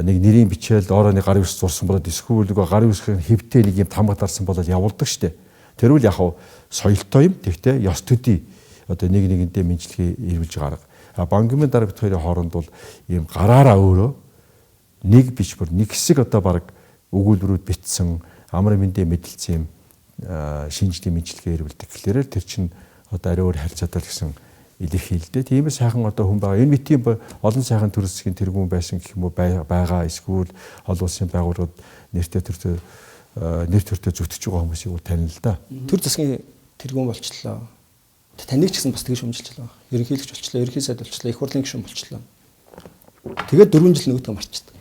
нэг нэрийн бичээл доороо нэг гарын ус зурсан болоод эсвэл нэг гарын усхийн хэвтэй нэг юм тамга дарсан болоод явуулдаг штэ. Тэр үл яг соёлтой юм. Тэгтээ ёс төдий одоо нэг нэгэндээ мэдчилгээ ирүүлж гарга. Банкны дараа бид хоёрын хооронд бол ийм гараараа өөрөө нэг биш бүр нэг хэсэг одоо баг өгүүлбэрүүд битсэн амар мэндэ мэдлэлцсэн юм шинжлэх мэдчилгээ ирүүлдэг. Тэгэхээр тэр чинь одоо ари өөр харьцаатай л гэсэн илэрхийлдэг. Тийм сайхан одоо хүн байгаа. Энэ мэтийн олон сайхан төр засгийн тэргүүн байсан гэх юм уу байгаа эсвэл олон улсын байгууллагууд нэр төртөө зүтгэж байгаа хүмүүсийг танил л да. Төр засгийн тэргүүн болчлоо. Таныг ч гэсэн бас тэгж шүмжилж байгаа. Ерөнхийлөгч болчлоо, ерөнхий сайд болчлоо, их хурлын гишүүн болчлоо. Тэгээд 4 жил нөгөөтөө марчдаг.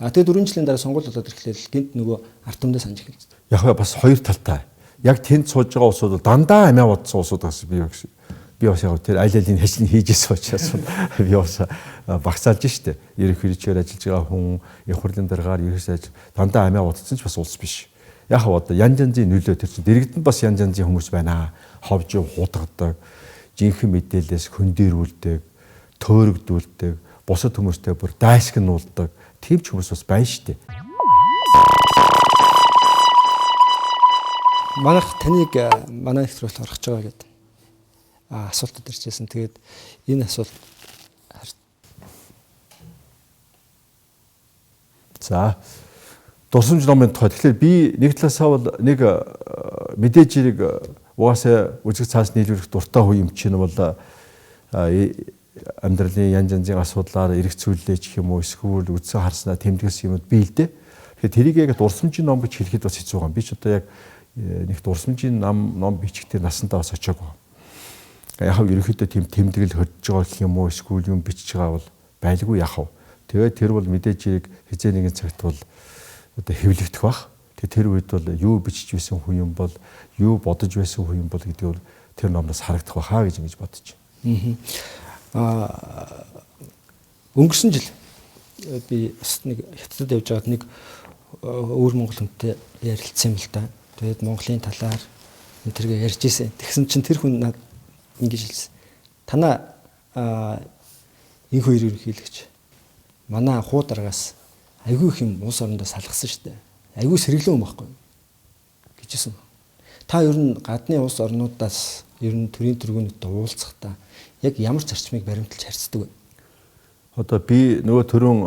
Тэгээд 4 жилийн дараа сонгуул болоод ирэхлээр гинт нөгөө ард түмдээ санаж эхэлдэг. Яг бас хоёр талтай. Яг тэнд сууж байгаа улсууд бол дандаа амиа бодсон улсууд бас би бас яг тэр аль алийг хажлын хийжсэн учраас би бас багсаалж штэ. Ерөнхийлөгчөөр ажиллаж байгаа хүн их хурлын дараагаар ерөнхий сайд дандаа амиа бодсон ч бас улс биш. Яг одоо янз янзын нөлөө тэр чинь дэрэгдэнд бас янз янзын хүмүүс байна. Ховж хутгадаг, жинхэнэ мэдээлэлээс хөндөрүүлдэг, төөрөгдүүлдэг, бусад хүмүүстэй бүр дайсгнуулдаг тийм ч хүмүүс бас байна штэ. Манайх таныг манай их төрөлд орох гэж байгаа гэдэг асуултад иржсэн. Тэгээд энэ асуулт за дурсамж номын тухай. Тэгэхээр би нэг талаасаа бол нэг мэдээж хэрэг угаасаа үзэг цаас нийлүүлэх дуртай хүн юм чинь бол амьдралын янз янзын асуудлаар эргэцүүллээ гэх юм уу эсвэл үдсэн харснаа тэмдгээс юмуд бий л дээ. Тэгэхээр тэрийг яг дурсамжийн ном гэж хэлэхэд бас хэцүү байгаа юм. Би ч одоо яг нэг дурсамжийн ном бичихтэй насандаа бас очиагүй. Яг ерөнхийдөө тийм тэмдэглэл хөдж байгаа гэх юм уу эсвэл юм бичиж байгаа бол байлгүй яхав. Тэгээд тэр бол мэдээж хэрэг хизээ нэгэн цагт бол одоо хэвлэгдэх бах. Тэгээд тэр үед бол юу бичиж байсан хүн юм бол юу бодож байсан хүн юм бол гэдэг нь тэр номноос харагдах баха гэж ингэж бодож байна. Өнгөрсөн жил би бас нэг хятадд явж байгаад нэг өөр монгол хүнтэй ярилцсан юм л да. Тэгээд Монголын талаар энэ төргээ ярьж ирсэн. Тэгсэн чинь тэр хүн надад ингэж хэлсэн. Танаа энэ хоёр ерөнхийлөгч манай хуу дараагаас айгүй их юм улс орондоо салгасан шүү дээ. Айгүй сэргэлэн юм байхгүй гэжсэн. Та ер нь гадны улс орнуудаас ер нь төрийн тэргүүнүүдтэй уулзахдаа яг ямар зарчмыг баримталж харьцдаг вэ? Одоо би нөгөө төрөн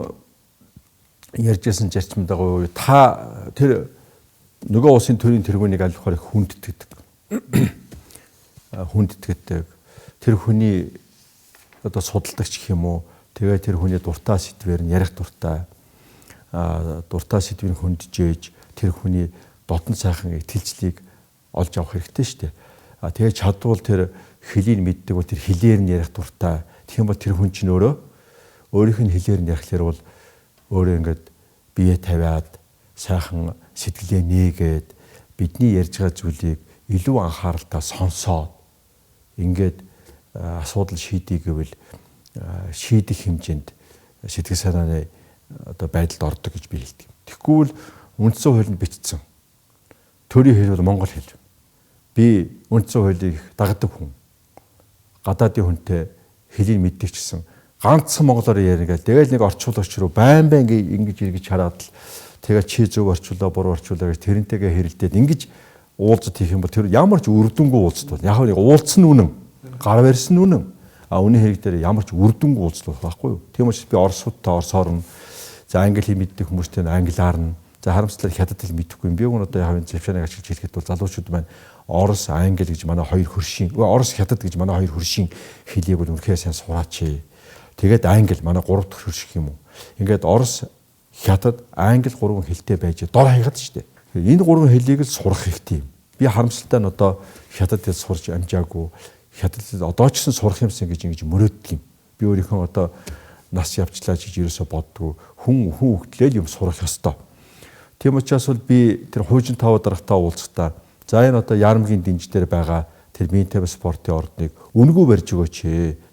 ярьжсэн зарчмад байгаа. Та тэр нөгөө улсын төрийн тэргүүнийг аль болохоор хүндэтгдэг. Хүндэтгдэг. Тэр хүний одоо судалдагч гэх юм уу? Тэгээ тэр хүний дуртай сэдвээр нь ярих дуртай. Дуртай сэдвийг хөндөж тэр хүний дотн сайхан итгэлжлийг олж авах хэрэгтэй шүү дээ. Тэгээ чадвал тэр хэлийг мэддэг бол тэр хэлээр нь ярих дуртай. Тийм бол тэр хүн чинь өөрийнх нь хэлээр нь ярихлаар бол өөрөө ингээд бие тавиад сайхан сэтгэлээ нээгээд бидний ярьж байгаа зүйлийг илүү анхааралтай сонсоод ингээд асуудал шийдэх гэвэл шийдэх хэмжээнд сэтгэл санааны одоо байдалд ордог гэж би хэлдэг. Тэгэхгүй бол үндсэн хуулинд бичсэн. Төрийн хэл бол монгол хэл. Би үндсэн хуулийг дагдаг хүн. Гадаадын хүнтэй хэлийг мэддэг гэсэн ганцхан монголоор ярина гэл. Тэгэл нэг орчуулагч руу байн ингэж эргэж хараад л тэгээ чи зөв орчуулаа буруу орчуулаа гэж тэрнтэйгээ хэрэлдээд ингэж уулзалт хийх юм бол тэр ямар ч үр дүнгүй уулзалт байна. Яг нэг уулзсан үнэн, гар барьсан үнэн. Үнэн хэрэг дээр ямар ч үр дүнгүй уулзалт байхгүй юу? Тийм учраас би орсуудтай орсоор нь за англи хэл мэддэг хүмүүстэй англиар нь за харамсалтай хятад хэл мэдэхгүй юм. Би өгөн одоо яг завшааныг ашиглаж хэлэхэд бол залуучууд маань орос, англи гэж манай хоёр хөршийн, орос, хятад гэж манай хоёр хөршийн хэлийг бол үнэхээр сайн сураач. Тэгээд англи манай гурав дахь хөрших юм уу? Ингээд орос, хятад, англи гурван хэлтэй байж дор хаягаад штэ. Энэ гурван хэлийг л сурах хэрэгтэй юм. Би харамсалтай нь одоо хятад хэл сурч амжаагүй. Хятад хэл одоо ч гэсэн сурах юмсан гэж ингэж мөрөөддөг юм. Би өөрийнхөө одоо нас явчлаа гэж ерөөсө боддгоо. Хүн хөвгтлээ юм сурах ёстой. Тийм учраас бол би тэр хуужин таваа дарагтаа уулзахдаа за энэ одоо Яармгийн дэнж дээр байгаа тэр биетэй спортын ордныг үнгүй барьж өгөөч.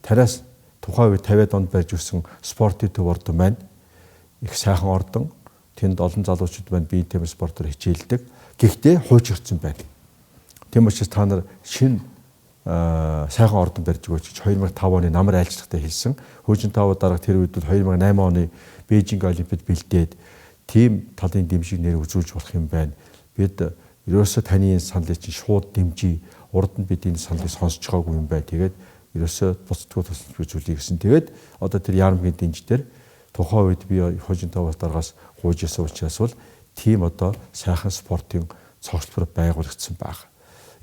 Тараас тухайн үед 50-аад онд барьж өгсөн спортын төв ордон маань их сайхан ордон. Тэнд олон залуучууд маань биетэй спортоор хичээлдэг. Гэхдээ хуучирсан байна. Тийм учраас та нар шинэ сайхан ордон барьж өгөөч гэж 2005 оны намар айлчлахтаа хэлсэн. Хуужин таваа дарга тэр үед бол 2008 оны Бээжинг Олимпиад бэлдээд тийм талын дэмжиг нэр үзүүлж болох юм байна. Бид ерөөсө таны саналыг чинь шууд дэмжиж, урд нь бид энэ саналыг сонсож байгаагүй юм байна. Тэгээд ерөөсө буцтгуу тусламж үзүүлье гэсэн. Тэгээд одоо тэр Яармгийн дэнж дээр тухайн үед би хуужин таваа даргаас гуйж ясан учраас бол тийм одоо сайхан спортын цогцлбор байгуулагдсан байна.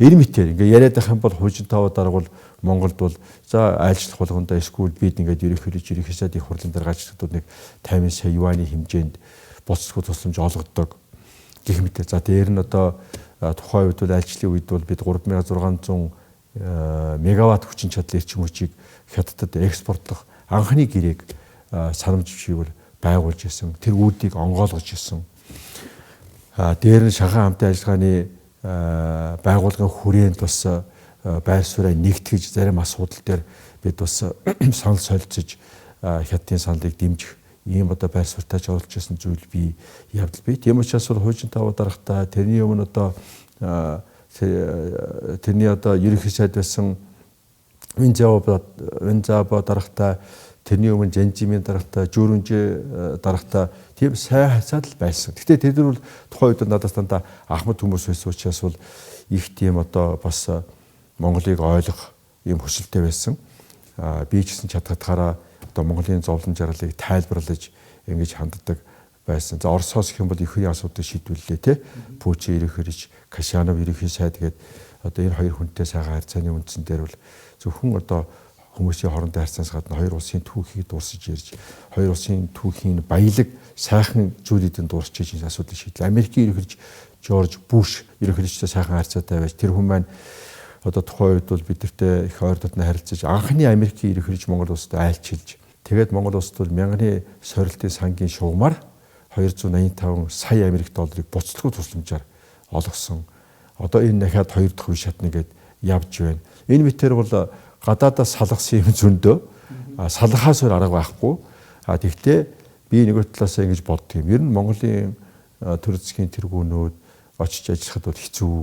Ирмитээр ингээ яриад байх юм бол хуужин таваа дарга бол Монголд бол за айлчлах болгондоо эсвэл бид ингээд ерөнхий сайдын их хурлын дээр гажигчдууд нэг 50 сая юаны хэмжээнд буцтгуу тусламж олгодог гэх мэт. За дээр нь одоо тухайн үед бол айлчлалын үед бол бид 3600 мегаватт хүчин чадлын эрчим хүчийг хятадд экспортлох анхны гэрээг санамжийг байгуулж исэн. Тэр үүдийг онгойлгож исэн. Дээр нь шанхай хамтын ажиллагааны байгууллагын хүрээнд бас байр сууриа нэгтгэж зарим асуудал дээр бид бас санал солилцож хятадын саналыг дэмжих ийм одоо байр суурьтайч оролцож байсан зүйл би явдал бий. Тийм учраас бол хуужин таваа дарагтаа тэрний өмнө одоо тэрний одоо ерөнхий сайд байсан Винзаба дарагтаа тэрний өмнө Жанжимын дарагтаа Жүүрүнжи дарагтаа тийм сайн хацаад л байсан. Гэхдээ тэд нар бол тухайн үед надаас дандаа ахмад хүмүүс байсан учраас бол их тийм одоо бас Монголыг ойлгох ийм хүсэлтэй байсан. Би ч гэсэн чадхатаараа одоо Монголын зовлон жаргалыг тайлбарлаж ингэж ханддаг байсан. За Оросоос гэх юм бол их хэрийн асуудыг шийдвэрлэлээ те. Пүүчин ерөнхийч, Кашянов ерөнхий сайд гээд одоо энэ хоёр хүнтэй сайхан харьцааны үндсэн дээр бол зөвхөн одоо хүмүүсийн хоорондын харьцаанаас гадна хоёр улсын түүхийг дуусгаж ярьж, хоёр улсын түүхийн баялаг сайхан зүйлүүдийн дуусч ийм асуудлыг шийдлээ. Америкийн ерөнхийч Жорж Буш ерөнхийлөгчтэй сайхан харьцаатай байж тэр хүн маань одоо тухайн үед бол бидэртэй их ойр дотны харилцаж анхны Америкийн ерөнхийлөгч Монгол улсад айлчилж тэгээд Монгол улсад бол мянганы сорилтын сангийн шугамар 285 сая Америк долларыг буцалтгүй тусламжаар олгосон. Одоо энэ дахиад хоёр дахь үе шатны гээд явж байна. Энэ мэтэр бол гадаадаас салгасан юм зөндөө салгахаас өөр арга байхгүй. Тэгвэл би нэг талаас ингэж боддог юм. Ер нь Монголын төр засгийн тэргүүнүүд очиж ажиллахад бол хэцүү.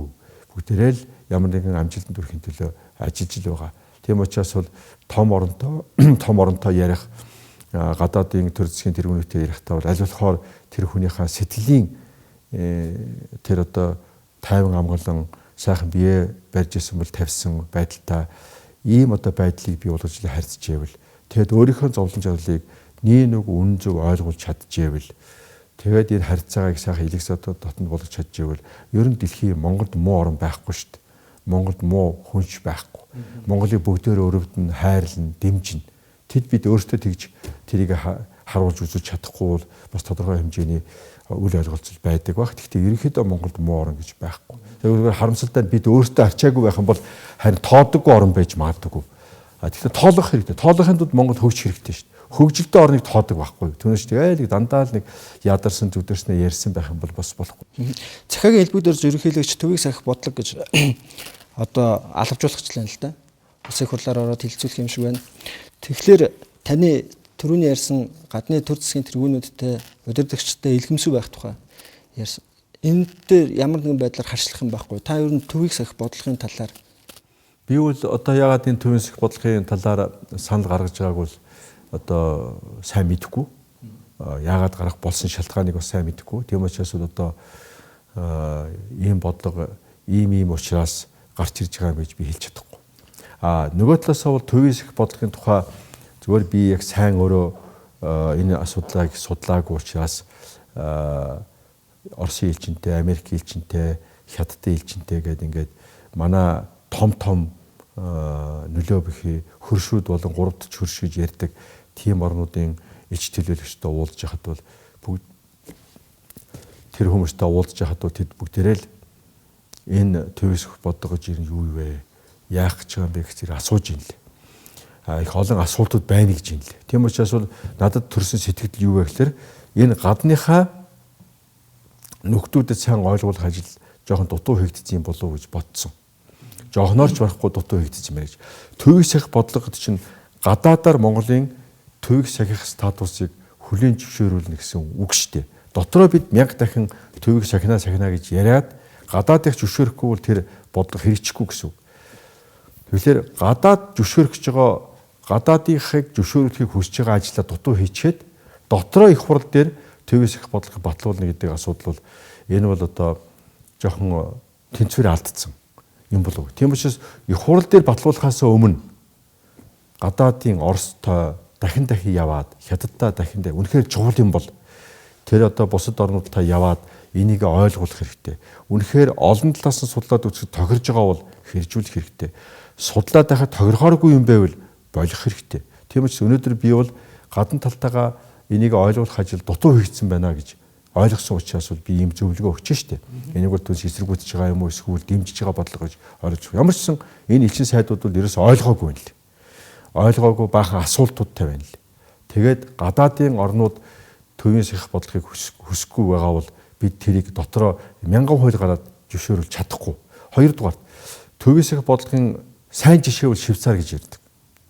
Бүгдээрээ л ямар нэгэн амжилтанд хүрэхин төлөө ажиллаж л байгаа. Тийм учраас бол том оронтой ярих гадаадын төр засгийн тэргүүнүүдтэй ярихдаа бол аль болохоор тэр хүнийхээ сэтгэлийн тэр одоо тайван амгалан сайхан бие барьж исэн бол тавьсан байдалтай ийм одоо байдлыг бий болгож харьцаж байвал тэгэд өөрийнхөө зовлон жаргалыг нэг үнэн зөв ойлгуулж чадчихвэл тэгээд энэ харьцаагаа их сайхан элексодод дотнд болгож чадчихвэл ер нь дэлхийн Монголд муу орн байхгүй шүү дээ. Монголд муу хүнш байхгүй. Монголыг бүгдээр өрөвдөн хайрлан дэмжинэ. Тэд бид өөрсдөө тэгж тэрийг харуулж үзэж чадахгүй бол бас тодорхой хэмжээний үл ойлголцол байдаг баг. Гэхдээ ерөнхийдөө Монголд муу орн гэж байхгүй. Тэгэхээр харамсалтай бид өөрсдөө арчаагүй байх юм бол харин тоодоггүй орн байж магадгүй. Тэгэхээр тоолох хэрэгтэй. Тоолохын тулд Монгол хөгжих хэрэгтэй шүү дээ. Хөгжилтэй орныг тоодог байхгүй. Түүнээс тэгээд дандаа л нэг ядарсан зүдэрснээ ярьсан байх юм бол бас болохгүй. Захиагийн хэлбүүдээр ерөнхийлөгч төвийг сахих бодлого гэж одоо алавжуулахчлаа л да. Улсын хурлаар ороод хилцүүлэх юм шиг байна. Тэгэхээр таны түрүүний ярьсан гадны төр засгийн тэргүүнүүдтэй удирдагчтай илгээмсүү байх тухай ярьсан. Энэ дээр ямар нэгэн байдлаар харьцах юм байхгүй. Та ер нь төвийг сахих бодлогын талаар би бол одоо ягаад энэ төвийн сахих бодлогын талаар санал гаргаж байгааг бол одоо сайн мэдэхгүй. Яагаад гарах болсон шалтгааныг бас сайн мэдэхгүй. Тийм учраас одоо ийм бодлого ийм учраас гарч ирж байгаа юм гэж би хэлж чадахгүй. Нөгөө талаас бол төвийн сахих бодлогын тухай зүгээр би яг сайн өөрөө энэ асуудлыг судлаагүй учраас Оросын элчинтэй, Америк элчинтэй, Хятадын элчинтэй гэдэг ингээд манай том нөлөө бүхий хөршүүд болон 3 дахь хөршиж ярьдаг тийм орнуудын элч төлөөлөгчтэй уулзж хахад бол бүгд тэр хүмүүстэй уулзж хахад бол тэд бүгдээрээ л энэ төвөөсөх бодгож ирэн юу вэ? Яах гэж байгаа юм бэ гэж асууж ийн л. Их олон асуултууд байна гэж ийн л. Тийм учраас бол надад төрсэн сэтгэл юу вэ гэхээр энэ гадныхаа нөхдүүдэд сайн ойлгуулах ажил жоохон дутуу хийгдсэн юм болов уу гэж бодсон. Жоохноор ч барахгүй дутуу хийгдсэн юм гэж. Төвийг сахих бодлогод чинь гадаадаар Монголын төвийг сахих статусыг хүлээн зөвшөөрүүлнэ гэсэн үг шүү дээ. Дотроо бид 1000 дахин төвийг сахина гэж яриад гадаадыг зөвшөөрөхгүй бол тэр бодлого хэрэгжихгүй гэсэн үг. Тэгэхээр гадаад зөвшөөрөх гэж байгаа гадаадынхыг зөвшөөрөхийг хүсэж байгаа ажлаа дутуу хийчихэд дотроо их хурал дээр төвийг сахих бодлогыг батлуулна гэдэг асуудал бол энэ бол одоо жоохон тэнцвэр алдсан юм болов. Тийм учраас их хурал дээр батлуулахаас өмнө гадаадын Оростой дахин яваад Хятадтай дахин үнэхээр чухал юм бол тэр одоо бусад орнуудтай яваад энийг ойлгуулах хэрэгтэй. Үнэхээр олон талаас нь судлаад үзэхэд тохирж байгаа бол хэрэгжүүлэх хэрэгтэй. Судлаад байхад тохирохооргүй юм байвал болох хэрэгтэй. Тийм учраас өнөөдөр би бол гадна талтайгаа энийг ойлгуулах ажил дутуу хийгдсэн байна гэж ойлгосон учраас бол би ийм зөвлөгөө өгч штэ. Энийг бол төс эсэргүүцэж байгаа юм уу эсвэл дэмжиж байгаа бодлого гэж ойлгож. Ямар ч гэсэн энэ элчин сайдууд бол ерөөсөй ойлгоогүй юм л. Ойлгоогүй баахан асуултуудтай байна л. Тэгээд гадаадын орнууд төвийн сахих бодлогыг хүсэхгүй байгаа бол бид тэрийг дотроо 1000 хууль гараад зөвшөөрүүлж чадахгүй. Хоёрдугаар төвийн сахих бодлогын сайн жишээ бол Швейцар гэж ярьдаг.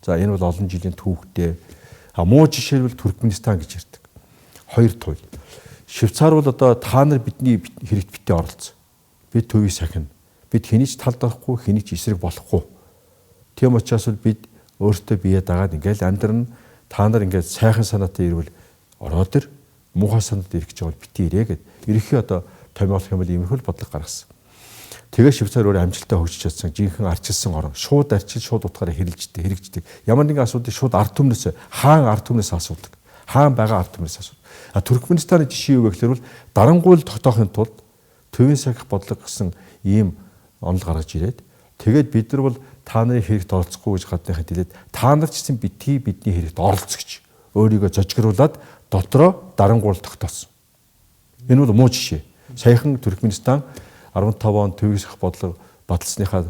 За энэ бол олон жилийн түүхтэй. Муу жишээ бол Туркменистан гэж ярьдаг. Хоёр туйл. Швейцар бол одоо та нар бидний хэрэгт битээ оролцсон. Бид төвийг сахина. Бид хэний ч талд орохгүй, хэний ч эсрэг болохгүй. Тийм учраас бид өөртөө бие дагаад ингээл амьдрын та нар ингээд сайхан санаатай ирвэл ороод ир, муухай санаатай ирэх гэж байгаа бол битээ ирээ гэд. Ерөнхий одоо томьёолох юм бол иймэрхүү бодлого гаргасан. Тэгээ Швейцар өөр амжилттай хөгжиж чадсан, жинхэнэ арчилсан орн. Шууд арчил, шууд утгаараа хэрэгждэг. Ямар нэгэн асуудыг шууд ард түмнээс, хаан ард түмнээс асуудаг. Хаан байгаа ард түмнээс асуудаг. Туркменистаны жишээ юу вэ гэхээр бол дарангуйл тогтоохын тулд төвийн сахих бодлого гэсэн ийм онол гаргаж ирээд тэгээд бид нар бол та нарын хэрэгт оролцохгүй гэж гадныхад хэлээд та нар ч гэсэн бидний хэрэгт оролцогч өөрийгөө зожигруулад дотроо дарангуйл тогтоосон. Энэ бол муу жишээ. Саяхан Туркменистан 15 он төвийн сахих бодлого баталсныхаа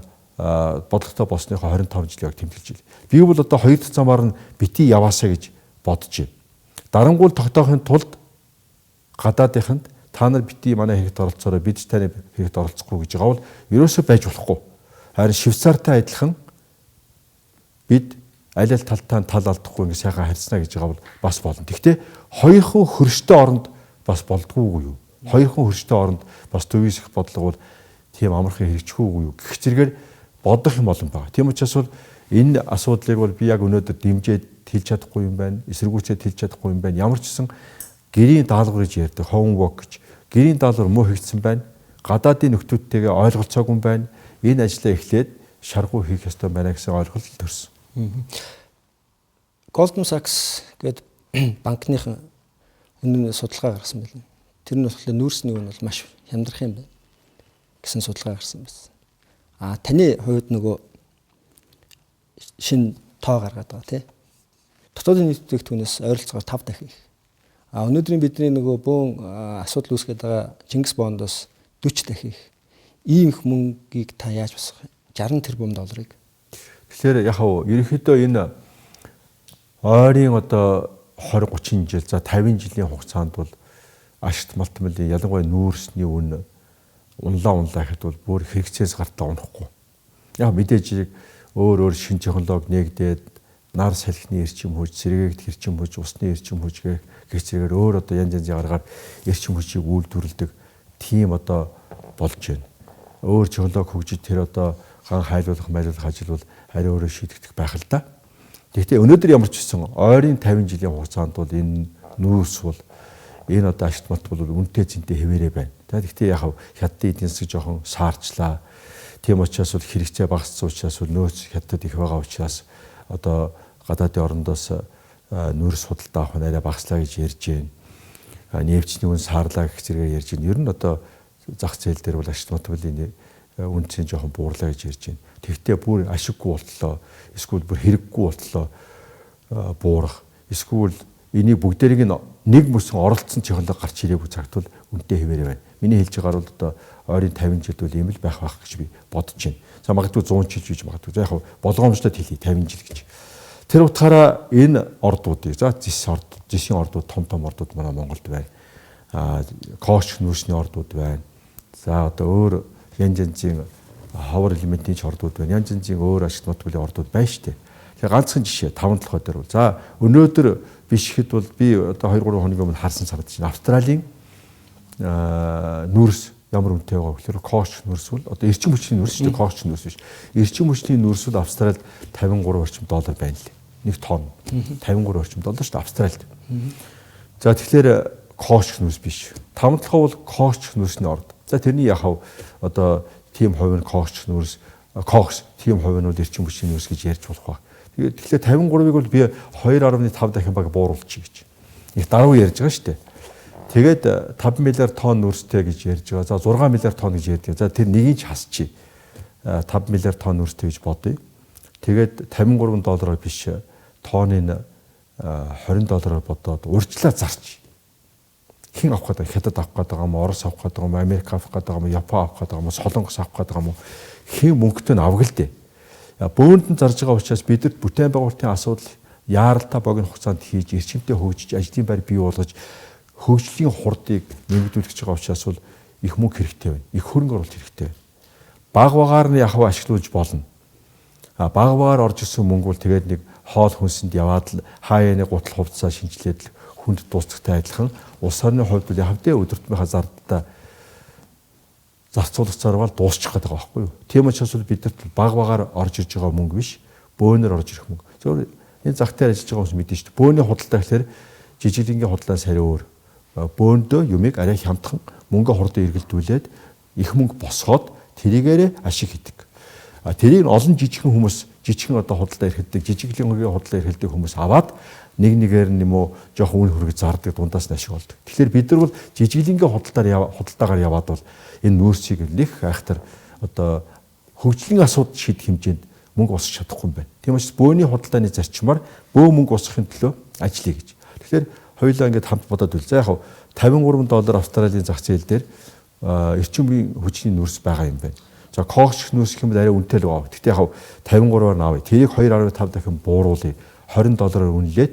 бодлоготой болсныхаа 25 жилийг тэмдэглэж байна. Би бол одоо хоёр дахь замаар нь бити яваасаа гэж бодож байна. Дарангуйл тогтоохын тулд гадаадынханд та нар бити манай хэрэгт оролцоорой, бид ч таны хэрэгт оролцохгүй гэж байгаа бол ерөөсөө байж болохгүй. Харин Швейцартай адилхан бид аль талтаа тал алдахгүй ингэ сайхан харьцна гэж байгаа бол бас болно. Гэхдээ хоёрхан хөрштэй оронд бас болдгоогүй юу? Хоёрхан хөрштэй оронд бас төвийн сахих бодлого бол тийм амархан хэрэгжихгүй юу? Гэх зэрэгээр бодох юм олон байна. Тийм учраас бол энэ асуудлыг бол би яг өнөөдөр дэмжиж хэлж чадахгүй юм байна. Эсэргүүцээд хэлж чадахгүй юм байна. Ямар ч гэсэн гэрийн даалгавар гэж ярьдаг, homework гэж. Гэрийн даалгавар муу хийгдсэн байна. Гадаадын нөхдүүдтэйгээ ойлголцоогүй юм байна. Энэ ажлаа эхлээд шаргуу хийх ёстой байна гэсэн ойлголт төрсөн. Goldman Sachs гэдэг банкныхан өнөөдөр судалгаа гаргасан байна. Тэр нь болохоор нүүрсний үн бол маш хямдрах юм байна гэсэн судалгаа гаргасан байсан. Таны хувьд нөгөө шинэ тоо гаргаад байгаа тий. Дотоодын нийт бүтээгдэхүүнээс ойролцоогоор 5 дахин их. Өнөөдрийн бидний нөгөө бөөн асуудал үүсгэж байгаа Чингис бондоос 40 дахин их. Ийм их мөнгийг та яаж босгох вэ? 60 тэрбум долларыг. Тэгэхээр яг хав ерөнхийдөө энэ ойрын одоо 20-30 жил за 50 жилийн хугацаанд бол ашигт малтмалын ялангуяа нүүрсний үн унлаа гэхэд бол бүр хэрэгцээс гартаа унахгүй. Яг мэдээж өөр шинэ технологи нэгдээд нар салхины эрчим хүч, сэргээгт эрчим хүч, усны эрчим хүч гэх зэрэгээр өөр одоо янз янзын аргаар эрчим хүчийг үйлдвэрлэдэг тийм одоо болж байна. Өөр технологи хөгжиж тэр одоо ган хайлуулах ажил бол арай өөрөөр шийдэгдэх байх л да. Гэхдээ өнөөдөр ямар ч гэсэн ойрын 50 жилийн хугацаанд бол энэ нүүрс бол энэ одоо ашигт мат бол үнэтэй зэнтэй хэвээрээ байна. Гэхдээ яг хятадын эдийн засаг жоохон саарчлаа. Тийм учраас бол хэрэгцээ багассан учраас бол нөөц хятад их байгаа учраас одоо гадаадын орндоос нүүрс худалдаа авах нь арай багаслаа гэж ярьж байна. Нефтчний үн саарлаа гэх зэрэг ярьж байна. Ер нь одоо зах зээл дээр бол ашигт матбалын үнцийн жоохон буурлаа гэж ярьж байна. Тэгвэл бүр ашиггүй болтлоо, эсвэл бүр хэрэггүй болтлоо буурах. Эсвэл энийг бүгдээрийг нэг мөсөн оролцсон технологи гарч ирээгүй цагт бол үнэтэй хэвээрээ байна. Миний хэлж байгаагаар бол одоо ойрын 50 жилд бол ийм л байх гэж би бодож байна. За магадгүй 100 жил гэж магадгүй. За яг болгоомжтой хэлье 50 жил гэж. Тэр утгаараа энэ ордуудыг за зэсийн ордууд том ордууд манай Монголд байна. Коч нүүрсний ордууд байна. За одоо өөр янз янзын ховор элементийн ордууд байна. Янз янзын өөр ашигт матбалын ордууд байна шүү дээ. Тэгэхээр ганцхан жишээ 5 толгой дээр бол за өнөөдөр биш ихэд бол би одоо 2-3 хоногийн өмнө харсан санагдаж байна. Австралийн нүүрс ямар үнэтэй байгаа вэ гэхээр коч нүүрс бол одоо эрчим хүчний нүүрс шүү дээ, коч нүүрс биш. Эрчим хүчний нүүрс бол Австралид 53 орчим доллар байна лээ. Нэг тонн 53 орчим доллар шүү дээ Австралид. За тэгэхээр коч нүүрс биш. 5 толгой бол коч нүүрсний орд. За тэрний яхав одоо тим хувь нь коч нүүрс коч тим хувь нь бол эрчим хүчний нүүрс гэж ярьж болох ба. Тэгэхээр 53-ыг бол би 2.5 дахин баг бууруулчих гэж. Их даруй ярьж байгаа шүү дээ. Тэгээд 5 миллиард тонн нүүрстэй гэж ярьж байгаа. За 6 миллиард тонн гэж ярьдаг. За тэр нэгийг ч хасчих. 5 миллиард тонн нүүрстэй гэж бодъё. Тэгээд 53 доллараар биш тонны $20 бодоод урьдчилаа зарч. Хин авах гэдэг, Хятад авах гэдэг юм уу, Орос авах гэдэг юм уу, Америк авах гэдэг юм уу, Япон авах гэдэг юм уу, Солонгос авах гэдэг юм уу. Хин мөнгөтэй нь авах л дээ. Бөөндөнд зарж байгаа учраас бидэрт бүтээн байгуулалтын асуудал яаралтай богино хугацаанд хийж эрчимтэй хөгжиж ажлын байр бий болгож хөгжлийн хурдыг нэмэгдүүлэх гэж байгаа учраас бол их мөнгө хэрэгтэй байна. Их хөрөнгө оруулалт хэрэгтэй байна. Баг багаар нь яхав ашиглуулж болно. Баг багаар орж ирсэн мөнгө бол тэгээд нэг хоол хүнсэнд яваад л хаяаны гутал хувцас шинжилээд л хүнд дуусахтай адилхан улс орны хувьд бол явдээ өдөртмийнхаа зардалтай зарцуулах зарвал дуусчих гэдэг байгаа байхгүй юу. Тийм учраас бидэрт баг багаар орж ирж байгаа мөнгө биш, бөөнөр орж ирэх мөнгө. Зөвхөн энэ зах дээр ажиллаж байгаа хүмүүс мэдэн шүү дээ. Бөөний худалдаа гэхээр жижиглэнгийн худалдаанаас арай өөр. Бөөндөө юмыг арай хямдхан мөнгө хурдан эргэлдүүлээд их мөнгө босгоод тэрийгээрээ ашиг хийдэг. Тэрийг олон жижигхэн хүмүүс жижигхэн одоо худалдаа эрхэлдэг, жижиглэнгийн худалдаа эрхэлдэг хүмүүс аваад нэг нэгээр нь юм уу жоохон үн хөргөж зардаг, дундаас нь ашиг олдог. Тэгэхээр бид нар бол жижиглэнгийн худалдаагаар яваад бол энэ нүүрсийг нэг айхтар одоо хөгжлийн асуудал шийдэх хэмжээнд мөнгө босгох чадахгүй юм байна. Тийм учраас бөөний худалдааны зарчмаар бөө мөнгө босгохын төлөө ажиллая гэж. Тэгэхээр хоёулаа ингээд хамт бодоод үл. За яг $53 Австралийн зах зээл дээр эрчим хүчний нүүрс байгаа юм байна. За коч нүүрс гэх юм арай үнэтэй л байгаа. Гэхдээ яг 53-аар навъя. Тэрийг 2.5 дахин бууруулъя. $20 үнэлээд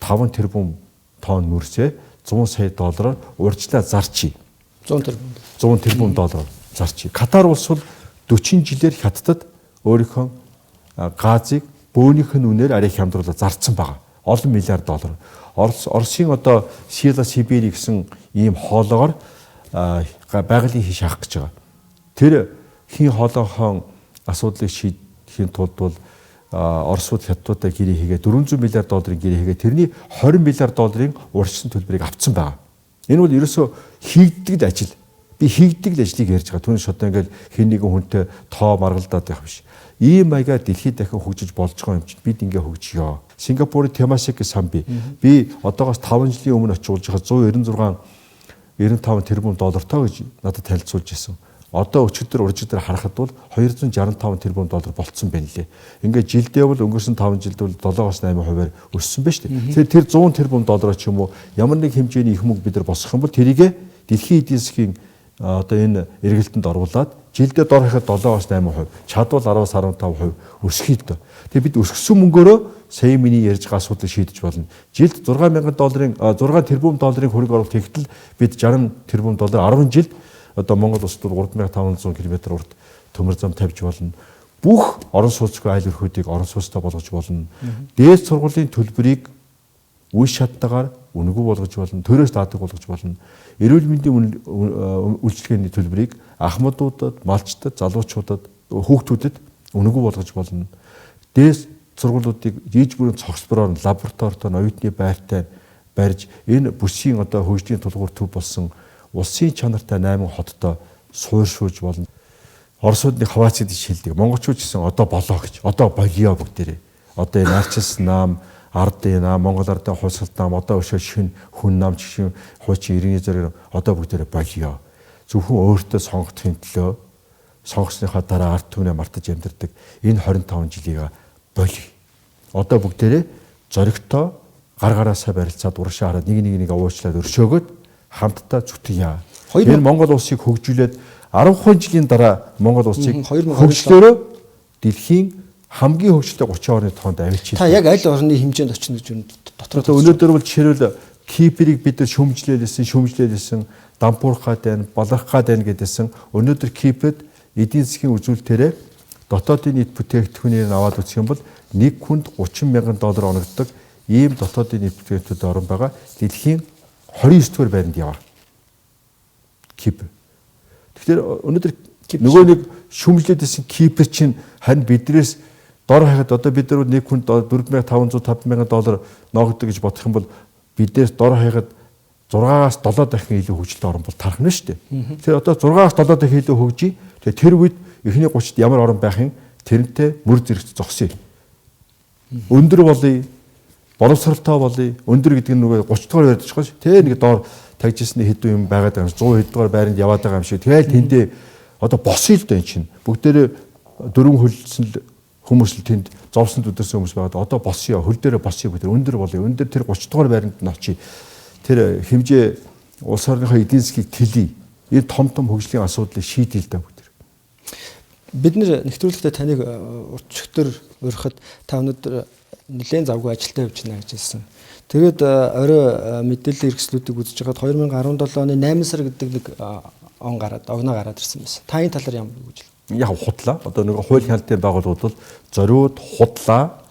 5 тэрбум тонн нүүрсээ $100 сая урьдчилан зарчий. 100 тэрбум доллар зарчий. Катар улс бол 40 жилээр Хятадд өөрийнхөө газыг бөөнийх нь үнээр арай хямдруулаад зарцсан байгаа. Олон миллиард доллар. Оросын одоо Сила Сибири гэсэн ийм хоолоогоор байгалийн хий шахах гэж байгаа. Тэр хин хоолойхон асуудлыг шийдэхийн тулд бол Оросууд Хятадтай гэрээ хийгээд $400 миллиард гэрээ хийгээд тэрний $20 миллиард урьдчилсан төлбөрийг авцсан байгаа. Энэ бол ерөөсөө хийгддэг ажил. Би хийгддэг ажлыг ярьж байгаа. Түүний шотой ингээл хэн нэгэн хүнтэй тоо маргалдаад байх биш. Ийм маягаар дэлхийд дахин хөгжиж болж байгаа юм чинь бид ингээ хөгжиё. Сингапурын Temasek Sambi би одоогоос 5 жилийн өмнө очиж уулж байгаа 196.95 тэрбум доллартай гэж надад танилцуулж ирсэн. Одоо өчигдөр уржигдөр харахад бол $265 тэрбум болцсон байна лээ. Ингээ жилдээ бол өнгөрсөн 5 жилд бол 7-8% өссөн байна шүү дээ. Тэр 100 тэрбум доллар ч юм уу ямар нэг хэмжээний их мөнгө бид нар босгох юм бол тэрийг дэлхийн эдийн засгийн одоо энэ эргэлтэнд оруулаад жилдээ дор хахад 7-8%, чадвал 10-15% өсөхийг дөө. Тэгээ бид өсгсөн мөнгөөрөө сая миний ярьж байгаа асуудлыг шийдэж болно. Жилд $6 тэрбум хөрөнгө оруулалт хийхдээ бид $60 тэрбум 10 жилд одоо Монгол улсад 3500 км урт төмөр зам тавьж болно. бүх орон сууцгүй айл өрхүүдийг орон сууцтай болгож болно. Дээд сургуулийн төлбөрийг үе шаттайгаар үнэгүй болгож болно. Төрөөс даадаг болгож болно. Эрүүл мэндийн үйлчилгээний төлбөрийг ахмадуудад, малчдад, залуучуудад, хүүхдүүдэд үнэгүй болгож болно. Дээд сургуулиудыг жиж бүрэн цогцбороор лабораторитой, оюутны байртай барьж энэ бүсийн одоо хөгжлийн тулгуур төв болсон улсын чанартай 8 хоттой суурьшуулж болно. Оросуудны хаваацид шилдэг. Монголчууд гэсэн одоо болоо гэж. Одоо болио бүгдээрээ. Одоо энэ арчилсан нам, ардын нам, Монгол ардын хувьсгалт нам, одоо өшөө шин хүн нам жишээ хуучин 90-ийн зэрэг одоо бүгдээрээ болио. Зөвхөн өөртөө сонгохын төлөө сонгосныхаа дараа ард түмнээ мартаж амьдардаг энэ 25 жилийг болио. Одоо бүгдээрээ зоригтой гар гараасаа барилцаад урагшаа хараад нэг уучлаад өршөөгөөд хамтдаа зүтгэе. Энэ Монгол улсыг хөгжүүлээд 10 жилийн дараа Монгол улсыг хөгжлөөрөө дэлхийн хамгийн хөгжлөлтэй 30 орны тоонд авчиж. Та яг аль орны хэмжээнд очно гэж дотроо өнөөдөр бол жишээлбэл Киперийг бид нар шүмжлээлсэн, дампуурхаад байна, балархаад байна гэдээсэн. Өнөөдөр Кипед эдийн засгийн үзүүлэлтээрээ дотоодын нийт бүтээгдэхүүнийг аваад үзэх юм бол нэг хүнд $30,000 оногддог ийм дотоодын нийт бүтээгдэхүүнүүд орон байгаа. Дэлхийн 29-р байранд яваа. Кипер. Тэгэхээр өнөөдөр нөгөө нэг шүмжлээдсэн Кипер чинь харин биднээс дор хаяад одоо бид нар нэг хүнд $4,500-5,000 ногддог гэж бодох юм бол биднээс дор хаяад 6-аас 7 дахин илүү хөгжилтэй орн бол тархна шүү дээ. Тэгэхээр одоо 6-аас 7 дахин илүү хөгжиж тэгээ тэр үед эхний 30-д ямар орн байхын тэрнтэй мөр зэрэгт зогсъё. Өндөр болъё, боловсралтай болъё. Өндөр гэдэг нь нөгөө 30 дугаар байдаг шүү дээ. Тэгээ нэг доор тагжсны хэдэн юм байгаад байгаа юм 100 хэд дугаар байранд яваад байгаа юм шиг. Тэгэл тэндээ одоо босъё л дээ эн чинь. Бүгдээрээ дөрвөн хөлсөн хүмүүс л тэнд зовсонд өдөрсөн хүмүүс байгаад одоо босъё, хөл дээрээ босъё гэдэг өндөр болъё. Өндөр тэр 30 дугаар байранд нь очие. Тэр хэмжээ улс орныхоо эдийн засгийг тэлье. Энэ том хөгжлийн асуудлыг шийдэл даа бүгд. Бид нэр нэвтрүүлэгтээ таныг урчигтөр урихад та өнөөдөр нэлээд завгүй ажилдаа явж байна гэж хэлсэн. Тэгээд орой мэдээллийн хэрэгслүүдийг үзэж байгаад 2017 оны 8 сар гэдэг нэг огноо гараад ирсэн байсан. Та энэ талаар ямар гэж хэлээ? Яг худлаа. Одоо нэг хууль хяналтын байгууллагууд бол зориуд худлаа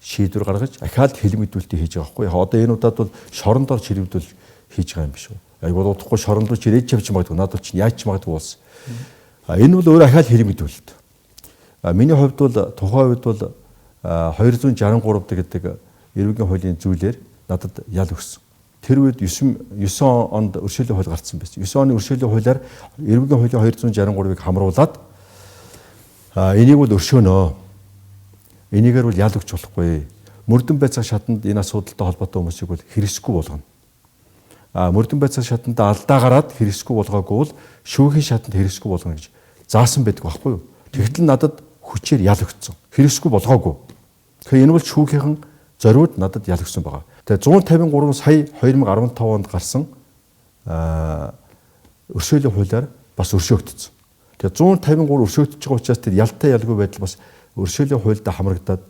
шийдвэр гаргаж ахаад хэлмэдүүлэлт хийж байгаа байхгүй. Одоо энэ удаад бол шорон дор чирэгдүүл хийж байгаа юм биш үү? Яг бол удахгүй шорон дор чирэж явж магадгүй. Надад чинь яаж ч магадгүй болсон. Энэ бол өөр ахаад хэлмэдүүлэлт. Миний хувьд бол тухайн үед бол 263 гэдэг эрүүгийн хуулийн зүйлээр надад ял өгсөн. Тэр үед 9 онд өршөөлийн хууль гарсан байсан. 9 оны өршөөлийн хуулиар эрүүгийн хуулийн 263-ыг хамруулад энийг бол өршөөнө. Энийгээр бол ял өгч болохгүй. Мөрдөн байцаах шатанд энэ асуудалтай холбоотой хүмүүсийг бол хэрэгсэхгүй болгоно. Мөрдөн байцаах шатанд алдаа гараад хэрэгсэхгүй болгоогүй бол шүүхийн шатанд хэрэгсэхгүй болгоно гэж заасан байдаг байхгүй юу? Тэгтэл надад хүчээр ял өгсөн. Хэрэгсэхгүй болгоогүй. Тэгэхээр энэ бол шүүхийн зориуд надад ял өгсөн байгаа. Тэгээ 153 сая 2015 онд гарсан өршөөлийн хуулиар бас өршөөгдсөн. Тэгээ 153 өршөөгдөж байгаа учраас тэр ялтай ялгүй байдал бас өршөөлийн хуультай хамрагдаад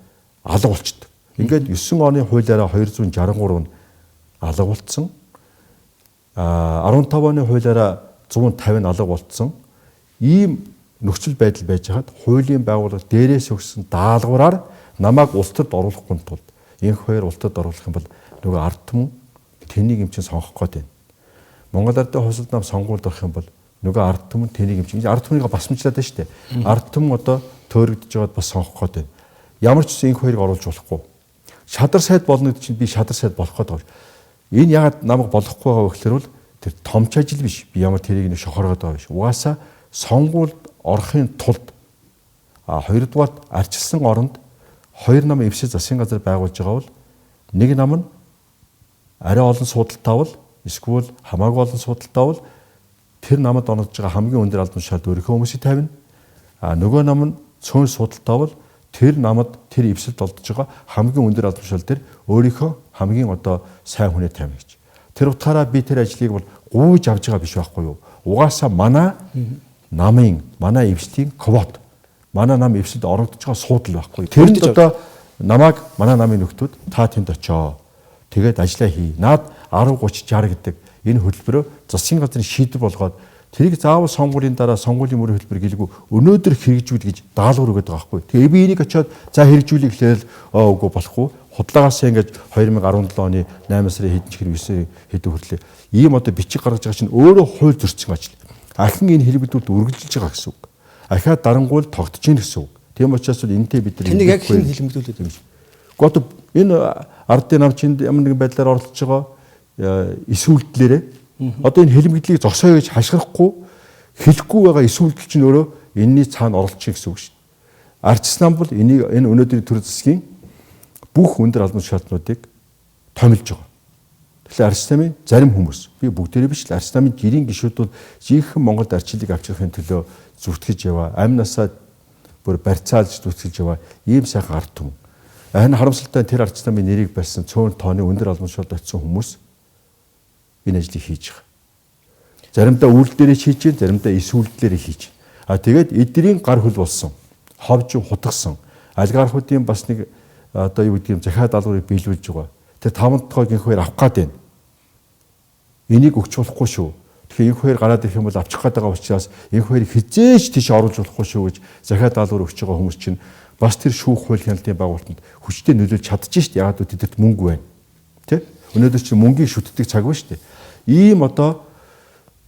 алга болчихдээ. Ингээд 9 оны хуулиараа 263 нь алга болцсон. 15 оны хуулиараа 150 нь алга болцсон. Ийм нөхцөл байдал байж хаад хуулийн байгууллага дээрээс өгсөн даалгавраар намайг улс төрд оруулахгүй тулд энх хоёр улс төрд оруулах юм бол нөгөө ард түмэн тэнийг юм чинь сонгох гээд байна. Монгол ардын хувьсгалт нам сонгуульд орох юм бол нөгөө ард түмэн тэнийг юм чинь ард түмнийг басмчлаад байна шүү дээ. Ард түмэн одоо төөрөгдөж байгаад бас сонгох гээд байна. Ямар ч үсэн энх хоёрыг оруулж болохгүй. Шадар сайд болно гэдэг чинь би шадар сайд болох гээд байна. Энэ ягаад намайг болохгүй байгаа вэ гэхээр бол тэр томч ажил биш. Би ямар тэрийг нэг шохоргоод байгаа биш. Угаасаа сонгуульд орохын тулд хоёрдугаар арчилсан оронд хоёр нам эвсээ засгийн газар байгуулж байгаа бол нэг нам нь арай олон судалтай бол эсвэл хамаагүй олон судалтай бол тэр намд оногдож байгаа хамгийн өндөр албан тушаалд өөрийнхөө хүмүүсийг тавина. Нөгөө нам нь цөөн судалтай бол тэр намд тэр эвсэлд олдож байгаа хамгийн өндөр албан тушаал дээр өөрийнхөө хамгийн одоо сайн хүнээ тавина гэж. Тэр утгаараа би тэр ажлыг бол гүйж авж байгаа биш байхгүй юу? Угаасаа манай намын манай эвслийн квот манай нам эвсэлд орогдож байгаа суудал байхгүй. Тэрэнд одоо намайг манай намын нөхдүүд та тэнд очоо. Тэгээд ажиллаа хий. Наад 10 30 60 гэдэг энэ хөтөлбөрөө засгийн газрын шийдвэр болгоод тэрийг заавал сонгуулийн дараа сонгуулийн мөрийн хөтөлбөр гэлгүй өнөөдөр хэрэгжүүл гэж даалгавар өгöd байгаа байхгүй. Тэгээ би энийг очиод за хэрэгжүүлэх гэхэл үгүй болохгүй. Худлаагаас ингэж 2017 оны 8 сарын хэдэн чихэр 9 сарын хэдэн хүртлээ ийм одоо бичиг гаргаж байгаа чинь өөрөө хууль зөрчсөн ажил. Ахин энэ хэлбэрүүд үргэлжилж байгаа гэсэн үг. Ахаад дарангуул тогтож ийн гэсэн үг. Тийм учраас энэтэй бид нар тэнийг яг хэн хэлмэглүүлээд юм бэ? Гэхдээ энэ ардын намчинд ямар нэгэн байдлаар оролцож байгаа эсвүүлдлээрээ одоо энэ хэлмэглэлийг зогсоё гэж хашгирахгүй хэлэхгүй байгаа эсвүүлдэл чинь өөрөө энэний цаана оролцчих гэсэн үг шүү дээ. Ардчилсан нам бол энэ өнөөдрийн төр засгийн бүх өндөр албан шаардлагуудыг томилж байгаа. Тэгэхээр ардчилсан намын зарим хүмүүс би бүгдээрээ биш л ардчилсан намын гэрийн гишүүд бол жинхэнэ Монголд ардчилыг авчрахын төлөө зүтгэж яваа. Амь насаа бүр барьцаалж зүтгэж яваа ийм сайхан ард түмэн. Энэ харамсалтай тэр ардчилсан намын нэрийг барьсан цөөн тооны өндөр албан шууд очисон хүмүүс энэ ажлыг хийж байгаа. Заримдаа үйлдэлээрээ хийж гин, заримдаа эс үйлдэлээрээ хийж. Тэгээд эдгэрийн гар хөл болсон, ховж хутгсан, олигархуудын бас нэг одоо юу гэдэг юм захиа даалгаврыг биелүүлж байгаа. Тэр 5 дахь инх хоёр авах гээд байна. Энийг өгч болохгүй шүү. Тэгэхээр инх хоёр гараад ирэх юм бол авчих гээд байгаа учраас инх хоёрыг хизээж тийш оруулж болохгүй шүү гэж захиа даалгавар өгч байгаа хүмүүс чинь бас тэр шүүх хууль хяналтын байгуулалтанд хүчтэй нөлөөлж чадчих шүү дээ. Яагаад гэвэл тэдэрт мөнгө байна. Тэ? Өнөөдөр чинь мөнгийг шүтдэг цаг байна шүү дээ. Ийм одоо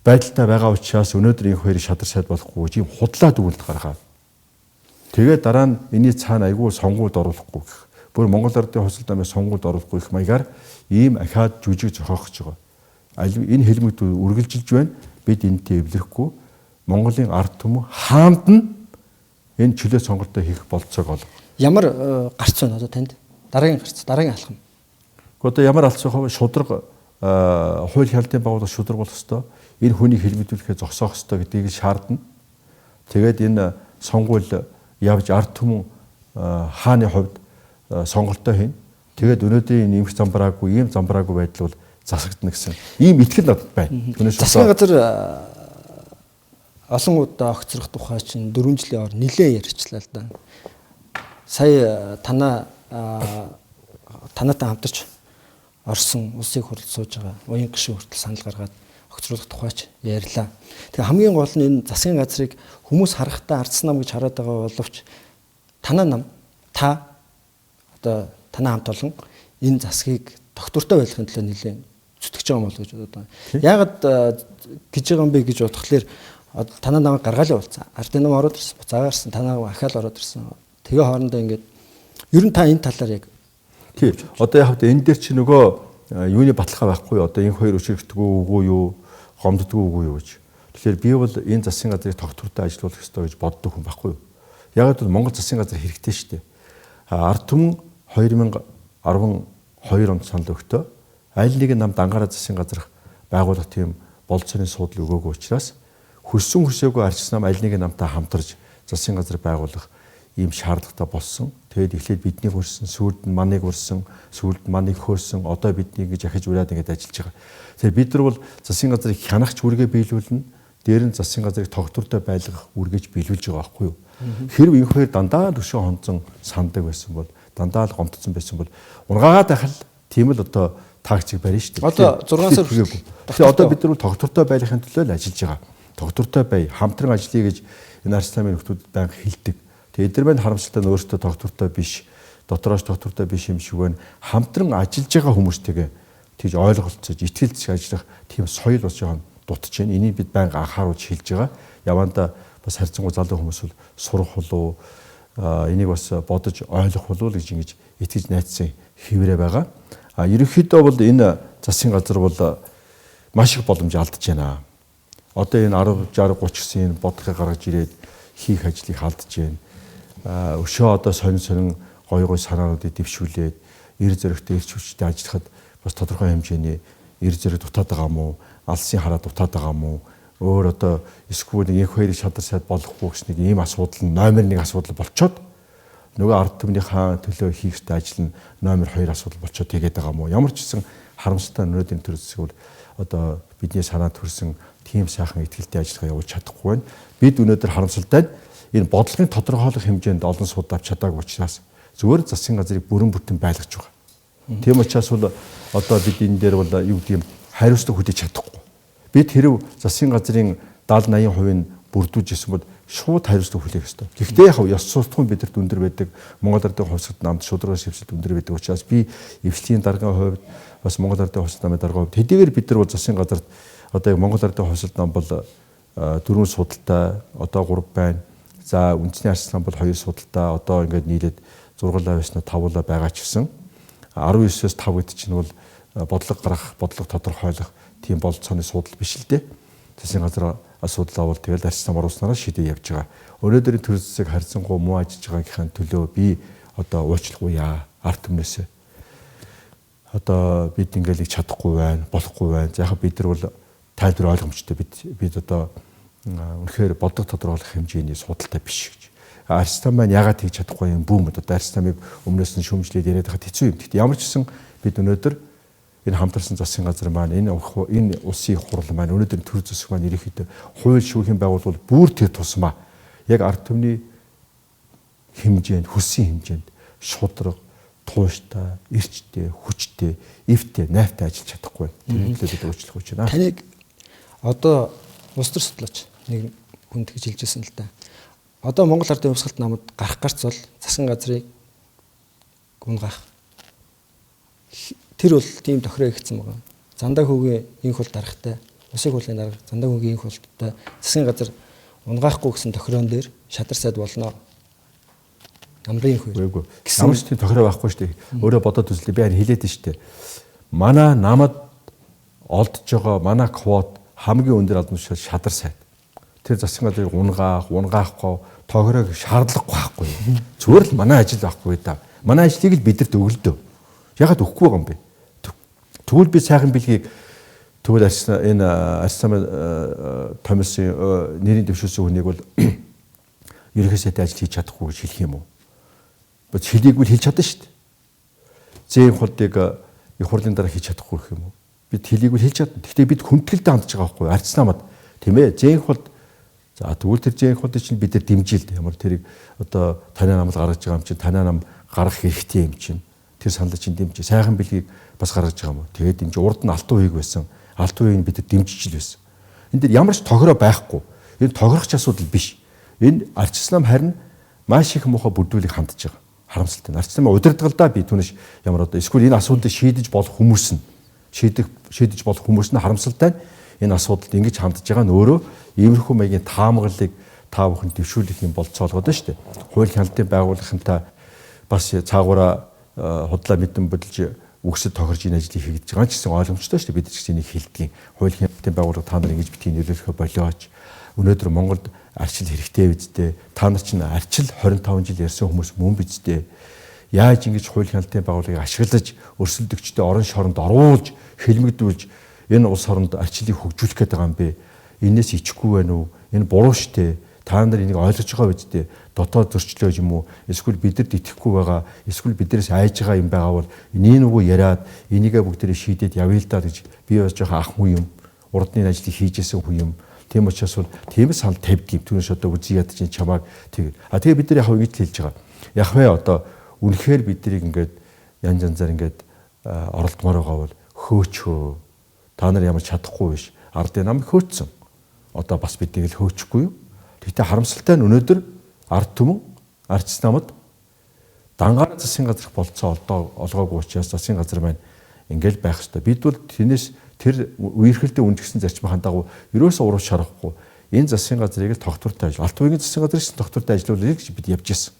байдалтай байгаа учраас өнөөдөр энэ хоёрыг шадар сайд болохгүй гэж ийм худлаа дүгнэлт гаргаад. Тэгээд дараа нь энэний цаана айгүй сонгуульд оруулахгүй гэх. Бүр Монгол Ардын хосолд намын сонгуульд оруулахгүй их маягаар ийм ахаад жүжиг зохиогч байгаа. Энэ хэлмэгт үргэлжилж байна. Бид энэтэй эвлэрэхгүй Монголын ард түмэн хаанд нь энэ чөлөө сонголтоо хийх болцоог олго. Ямар гарц байна одоо танд? Дараагийн гарц, дараагийн алхам. Одоо ямар алц байх вэ? Шудраг хууль хяналтын байгууллага шудраг болох ёстой. Энэ хүнийг хэлбэлүүлэхээ зогсоох ёстой гэдгийг шаардна. Тэгээд энэ сонгуул явж ард түмэн хааны хувьд сонголтоо хийн. Тэгээд өнөөдрийн нэмэх замбраагүй, ийм замбраагүй байдал бол засагдана гэсэн ийм итгэл надад байна. Засгийн газар олон удаа огцрох тухай чинь 4 жилийн ор нилээн ярьчлаа л да. Сая танаатай хамтарч орсон улсыг хурлд сууж байгаа уян гишүүн хүртэл санал гаргаад огцруулах тухайч ярьлаа. Тэгээ хамгийн гол нь энэ засгийн газрыг хүмүүс харахтаа ардсан нам гэж хараад байгаа боловч танаа нам та одоо танаа хамт олон энэ засгийг тогтвортой байлгахын төлөө нэлээд зүтгэж байгаа юм бол гэж бодоод байна. Яагаад гэж байгаа юм бэ гэж бодохлоор танаа намайг гаргаалаа болцсон. Ардын нам ороод ирсэн, буцаагарсан, танаа ахаал ороод ирсэн. Тэгээ хоорондоо ингээд ер нь та энэ талаар яг тий. Одоо яг энэ дээр чи нөгөө юуны баталгаа байхгүй юу? Одоо энэ хоёр өчрөгддөггүй үгүй юу? Гомддөггүй үгүй юу гэж. Тэгэхээр би бол энэ засгийн газрыг тогтвортой ажиллуулах ёстой гэж боддог хүн байхгүй юу? Яг л Монгол засгийн газар хэрэгтэй шүү дээ. Ард түмэн 2012 онд санал өгтөө аль нэгэн намд анхаарал засгийн газар байгуулах тийм болцооны суудлыг өгөөгүй учраас хөрсөн хөсөөгөө арчсан нам аль нэгэн намтай хамтарч засгийн газар байгуулах ийм шаардлагатай болсон. Тэгээд эхлээд биднийг хөрсөн, сүүлд нь маныг хөрсөн, сүүлд нь маныг хөрсөн. Одоо бидний ингэж ахиж ураад ингэж ажиллаж байгаа. Тэгэхээр бид нар бол засгийн газрыг хянахч үргээ биелүүлнэ. Дээр нь засгийн газрыг тогтвортой байлгах үргэж биелүүлж байгаа байхгүй юу? Хэрв энэ хоёр дандаа л өшөө хонцон сандаг байсан бол, дандаа л гомдсон байсан бол унгаагаад ахал тийм л одоо таагчиг барина шүү дээ. Одоо 6 сар хүрээгүй. Тэгэхээр одоо бид нар тогтвортой байлгахын төлөө л ажиллаж байгаа. Тогтвортой бай, хамтран ажиллая гэж энэ арчсан намын нөхдүүд байнга хэлдэг. Тэгээд эдгээр маань харамсалтай нь өөрсдөө тогтвортой биш, дотроос тогтвортой биш юм шиг байна. Хамтран ажиллаж байгаа хүмүүстэйгээ тэгж ойлголцож, итгэлцэж ажиллах тийм соёл бас жоохон дутж байна. Энийг бид байнга анхааруулж хэлж байгаа. Явандаа бас харьцангуй залуу хүмүүс бол сурах болов энийг бас бодож ойлгох болов гэж ингэж итгэж найцсан хэврээ байгаа. Ерөнхийдөө бол энэ засгийн газар бол маш их боломж алдж байна. Одоо энэ 10, 60, 30 гэсэн бодлогыг гаргаж ирээд хийх ажлыг алдж байна. Өшөө одоо сонин гой санаануудыг дэвшүүлээд эр зөрөгтэй эрч хүчтэй ажиллахад бас тодорхой хэмжээний эр зөрөг дутаад байгаа мó, алсын хараа дутаад байгаа мó, өөр одоо эсвэл нэг хоёрыг шадар сайд болохгүй гэсэн нэг ийм асуудал нь номер 1 асуудал болчоод нөгөө ард түмнийхээ төлөө хийх ёстой ажил нь номер 2 асуудал болчоод тэгээд байгаа мó. Ямар ч гэсэн харамсалтай өнөөдрийн төр зэсэг бол одоо бидний санаанд төрсэн тийм сайхан итгэлтэй ажиллагаа явуулж чадахгүй байна. Бид өнөөдөр харамсалтай энэ бодлогын тодорхойлох хэмжээнд олон судалж чадаагүй учраас зүгээр засгийн газрыг бүрэн бүтэн байлгаж байгаа. Тийм учраас бол одоо бид энэ дээр бол юу гэдэг юм хариуцлага хүлээж чадахгүй. Бид хэрв засгийн газрын 70-80% бүрдүүлж ирсэн бол шууд хариуцлага хүлээх ёстой. Гэхдээ яг ёс суртахуун бидэрт өндөр байдаг, Монгол Ардын хувьсгал намд шударга шивсэлт өндөр байдаг учраас би эвслийн даргын хувьд бас Монгол Ардын хувьсгал намын даргын хувьд хэдийгээр бид нар бол засгийн газарт одоо яг Монгол Ардын хувьсгал нам бол 4 судалтай, одоо 3 байна. За үндэсний арслан бол 2 судалтай, одоо ингээд нийлээд зургалаа байснаа 5 байгаа ч гэсэн 19-с 5 гэдэг чинь бол бодлого гаргах, бодлого тодорхойлох тийм болцооны судал биш л дээ. Засгийн газар асуудлаа бол тэгэл арслан оруулснараа шийдээ явж байгаа. Өнөөдрийн төр засаг харьцангуй муу ажиллаж байгаагийнхаа төлөө би одоо уучлахгүй ард түмнээсээ. Одоо бид ингээл чадахгүй байна, болохгүй байна. За яг бид нар бол тайлбар ойлгомжтой бид одоо үнэхээр бодлого тодорхойлох хэмжээний судалтай биш гэж. Арслан маань яагаад хийж чадахгүй юм бүүмэд одоо арсланыг өмнөөс нь шүүмжлээд яриад байхад хэцүү юм. Гэхдээ ямар ч гэсэн бид өнөөдөр энэ хамтарсан засгийн газар маань энэ улсын хурал маань өнөөдөр төр засаг маань ерөнхийдөө хууль шүүхийн байгууллага бүр тэр тусмаа яг ард түмний хэмжээнд хүссэн хэмжээнд шудраг, тууштай, эрчтэй, хүчтэй, эвтэй, найртай ажиллаж чадахгүй. Тэр хэлээд уучлах гэж байна. Таныг одоо улс төр судлаач нэг хүн тэгж хэлжсэн л да. Одоо Монгол Ардын хувьсгалт намд гарах гарц бол засгийн газрыг гүнгаах. Тэр бол тийм тохироо ихсэн байгаа. Зандаа хүүгийн инх хул дарахтай, усыг хуулын дарга зандаа хүүгийн инх хултай засгийн газар унгаахгүй гэсэн тохироон дээр шадар сайд болно. Намрын инх үгүй. Ямар ч тийм тохироо байхгүй шүү дээ. Өөрөө бодоод үзлээ. Би харин хэлээд шүү дээ. Манай намад олдж байгаа манай квот хамгийн өндөр албан тушаал шадар сайд. Тэр засгийн газрыг унгаахгүй тохироог шаардлагагүй байхгүй. Зүгээр л манай ажил байхгүй да. Манай ажлыг л бидэрт өгөлдөө. Ягаад өгөхгүй байгаа юм бэ? Тэгвэл би сайхан бэлгийг тэгвэл энэ арслан Томсын нэрийн дэвшүүлсэн хүнийг бол ерөнхий сайдын ажил хийж чадахгүй гэж хэлэх юм уу? Бод хэлийггүй хэлж чадна шүү дээ. Зээн хулдыг их хурлын дараа хийж чадахгүй гэх юм уу? Бид хэлийггүй хэлж чадна. Гэхдээ бид хүндгэлтэй хандж байгаа байхгүй юу? Арц намад тийм ээ. Зээн хулд за тэгвэл тэр зээн хулдыг чинь бид нар дэмжийл дээ. Ямар тэрийг одоо танай намд гаргаж байгаа юм чинь танай нам гарах хэрэгтэй юм чинь. Тэр саналыг чинь дэмжиж сайхан бэлгийг бас гаргаж байгаа юм уу? Тэгээд дэмжиж урд нь алтан үеиг байсан. Алтан үеийг бид дэмжиж л байсан. Энд дээр ямар ч тохироо байхгүй. Энэ тохирогч асуудал биш. Энэ арчслам харин маш их муухай бүрдүүлгийг хандж байгаа. Харамсалтай. Арчсламын удирдгалдаа би түүнээс ямар одоо эсвэл энэ асуудлыг шийдэж болох хүмүүс нь шийдэж болох хүмүүс нь харамсалтай энэ асуудалд ингэж хандж байгаа нь өөрөө иймэрхүү маягийн таамаглалыг та бүхэн дэвшүүлэх юм болцоолгоод байна шүү дээ. Хууль хяналтын байгууллагынтай бас цаагаараа худлаа мэдэн бодолж үгсэд тохирж энэ ажлыг хийж байгаа ч гэсэн ойлгомжтой шүү дээ. Бид ч гэсэн энийг хэлдэг. Хууль хяналтын байгууллага та нар ингэж битгий нөлөөлөх болооч. Өнөөдөр Монголд арчил хэрэгтэй үсттэй. Та нар чинь арчил 25 жил ярьсан хүмүүс мөн биздээ. Яаж ингэж хууль хяналтын байгууллагыг ашиглаж өрсөлдөгчдөд орон шоронд оруулж хэлмэгдүүлж энэ улс оронд арчилыг хөгжүүлэх гээд байгаа юм бэ? Энээс ичихгүй байна уу? Энэ буруу штэ. Та нар энийг ойлгож байгаа үсттэй. Дотоод зөрчлөө юм уу? Эсвэл бидэд итгэхгүй байгаа, эсвэл биднээс айж байгаа юм байгаа бол энийг нөгөө яриад энийгээ бүгдээрээ шийдээд явъя л да гэж би бас жоохон ах хүн юм. Урдны ажлыг хийжсэн хүн юм. Тийм учраас бол тийм санал тавьдгийг түүнээс одоо үзий ядаж чамааг тэгээд. Тэгээ бид нар яг ингэж хэлж байгаа. Яг вэ одоо үнэхээр биднийг ингээд янз янзаар ингээд оролдмоор байгаа бол хөөчөө. Та нар ямар чадахгүй биш. Ардын нам хөөцсөн. Одоо бас биднийг л хөөчихгүй юу? Тэгтээ харамсалтай нь өнөөдөр ард түмэн арчс намд дангаар засгийн газрах болцоо олгоогүй учраас засгийн газар маань ингээл байх ёстой. Бид бол тэрнээс тэр үерхэлдээ үнжигсэн зарчмын дагуу ерөөсөө урууш шарахгүй энэ засгийн газрыг л тогтвортой ажил. Алт үеийн засгийн газрыг тогтвортой ажиллуулъя гэж бид явж ирсэн.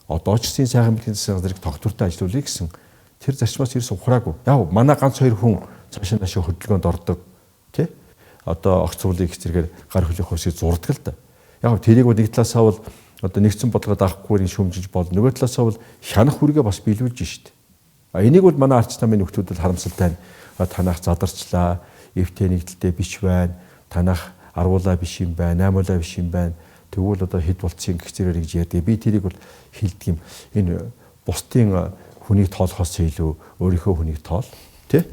Одоо ч гэсэн сайхан бэлгийн засгийн газрыг тогтвортой ажиллуулъя гэсэн тэр зарчмаас ерөөсөө ухраагүй. Яг манай ганц хоёр хүн цаашаа нашаа хөдөлгөөнд ордог тий. Одоо огц цувлыг их зэрэгээр гар хөлөх хосыг зурдаг л да. Яг тэрийг нэг талаасаа бол одоо нэгдсэн бодлого даахгүй шүүмжиж болно. Нөгөө талаасаа бол хянах хүргээ бас биелүүлж шít. Энийг бол манай арч намын нөхдүүд бол харамсалтай нь танах задарчлаа, эвтэй нэгдэлтэй биш байна. Танах аргуулаа биш юм байна, наймуулаа биш юм байна. Тэгвэл одоо хэд болцсон гэх зэрэг гэж ярьдаг. Би тэрийг бол хэлдэг юм. Энэ бусдын хүнийг тоолохоос илүү өөрийнхөө хүнийг тоол, тий?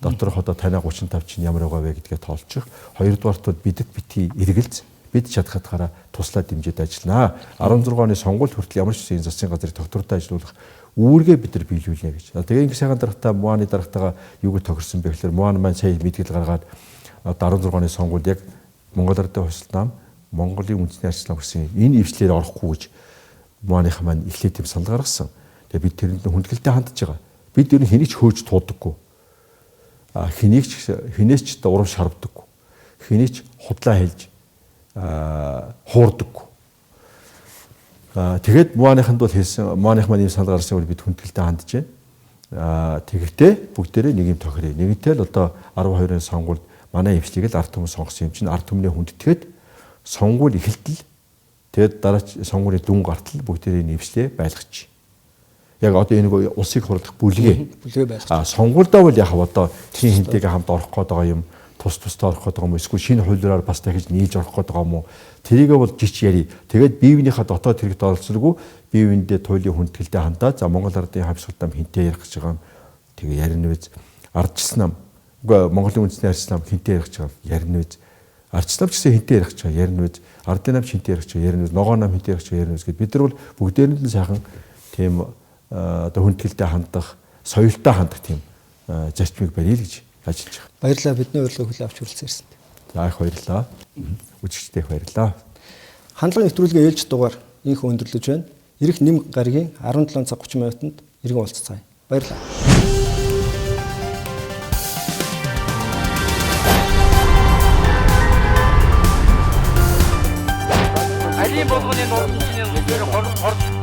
Доторх одоо танай 35 чинь ямар байгаа вэ гэдгээ тоолчих. Хоёрдугаарт бол бидэд бити эргэлз бид чадхатаараа туслаад дэмжиж ажилланаа. 16 оны сонгуульд хүртэл ямар ч энэ засгийн газрыг тогтвортой ажиллуулах үүргээ бид нар биелүүлнэ гэж. Тэгээ ингэ сайхан дарагтаа Муаны дарагтайгаа юу гэж тохирсон бэ гэхээр Муан маань сая мэдгэл гаргаад одоо 16 оны сонгуульд яг Монгол Ардын хувьсгал нам Монголын үндэсний арчилсан гэсэн энэ эвслээр орохгүй гэж мааных маань эхлээд юм санал гаргасан. Тэгээ бид тэрэнд хүндгэлтэй хандж байгаа. Бид ер нь хэнийг ч хөөж туудаггүй. Хинээс ч урам шарвдаггүй. Хэнийг ч худлаа хэлж хуурдаггүй. Тэгээд мааныханд бол хэлсэн мааных маань ийм санал гаргасан бол бид хүндгэлтэй хандж байна. Тэгэхдээ бүгдээрээ нэг юм тохирё. Нэгэнтэй л одоо 12-ын сонгуульд манай эвслийг л ард түмэн сонгосон юм чинь ард түмний хүндэтгээд сонгуул эхэлтэл тэгээд дараа сонгуулийн дүн гартал бүгдээрээ нэвслээ байлгачих. Яг одоо энэ улсыг хурлах бүлгээ байлгачих. Сонгуульдаа бол яг одоо тийм хинтэйгээ хамт орох гээд байгаа юм, тусдаа орох гээд байгаа юм, эсвэл шинэ хуулиараар бас дахиж нийлж орох гээд байгаа юм уу? Тэрийгээ бол жич яри. Тэгээд биевнийхээ дотоод хэрэгт оролцсонгүй биевэндээ туйлын хүндгэлтэй хандаад за Монгол Ардын хавьсгалтай хинтээ ярих гэж байгаа юм. Тэгээ ярина үз. Ардчилсан нам. Үгүй Монголын үндэсний арчилсан нам хинтээ ярих гэж байгаа юм. Ярина үз. Арчилсан ч гэсэн хинтээ ярих гэж байгаа. Ярина үз. Ардын нам хинтээ ярих гэж байгаа. Ярина үз. Ногоон нам хинтээ ярих гэж байгаа. Ярина үз гэд бид нар бол бүгдээрэнд нь сайхан тийм одоо хүндгэлтэй хандах, соёлтой хандах тийм зарчмыг барья л гэж ажиллаж байгаа. Баярлалаа бидний урилгыг хүлээн авч хүрэлцэн ирсэнд. За их баярлалаа. Үзэгчдээ их баярлалаа. Хандлагын нэвтрүүлгээ ээлж дугаар инхүү өндөрлөж байна. Ирэх нэм гарагийн 17 цаг 30 минутанд иргэн уулзцаая. Баярлалаа. Алим болгоны нурдчны нэр хор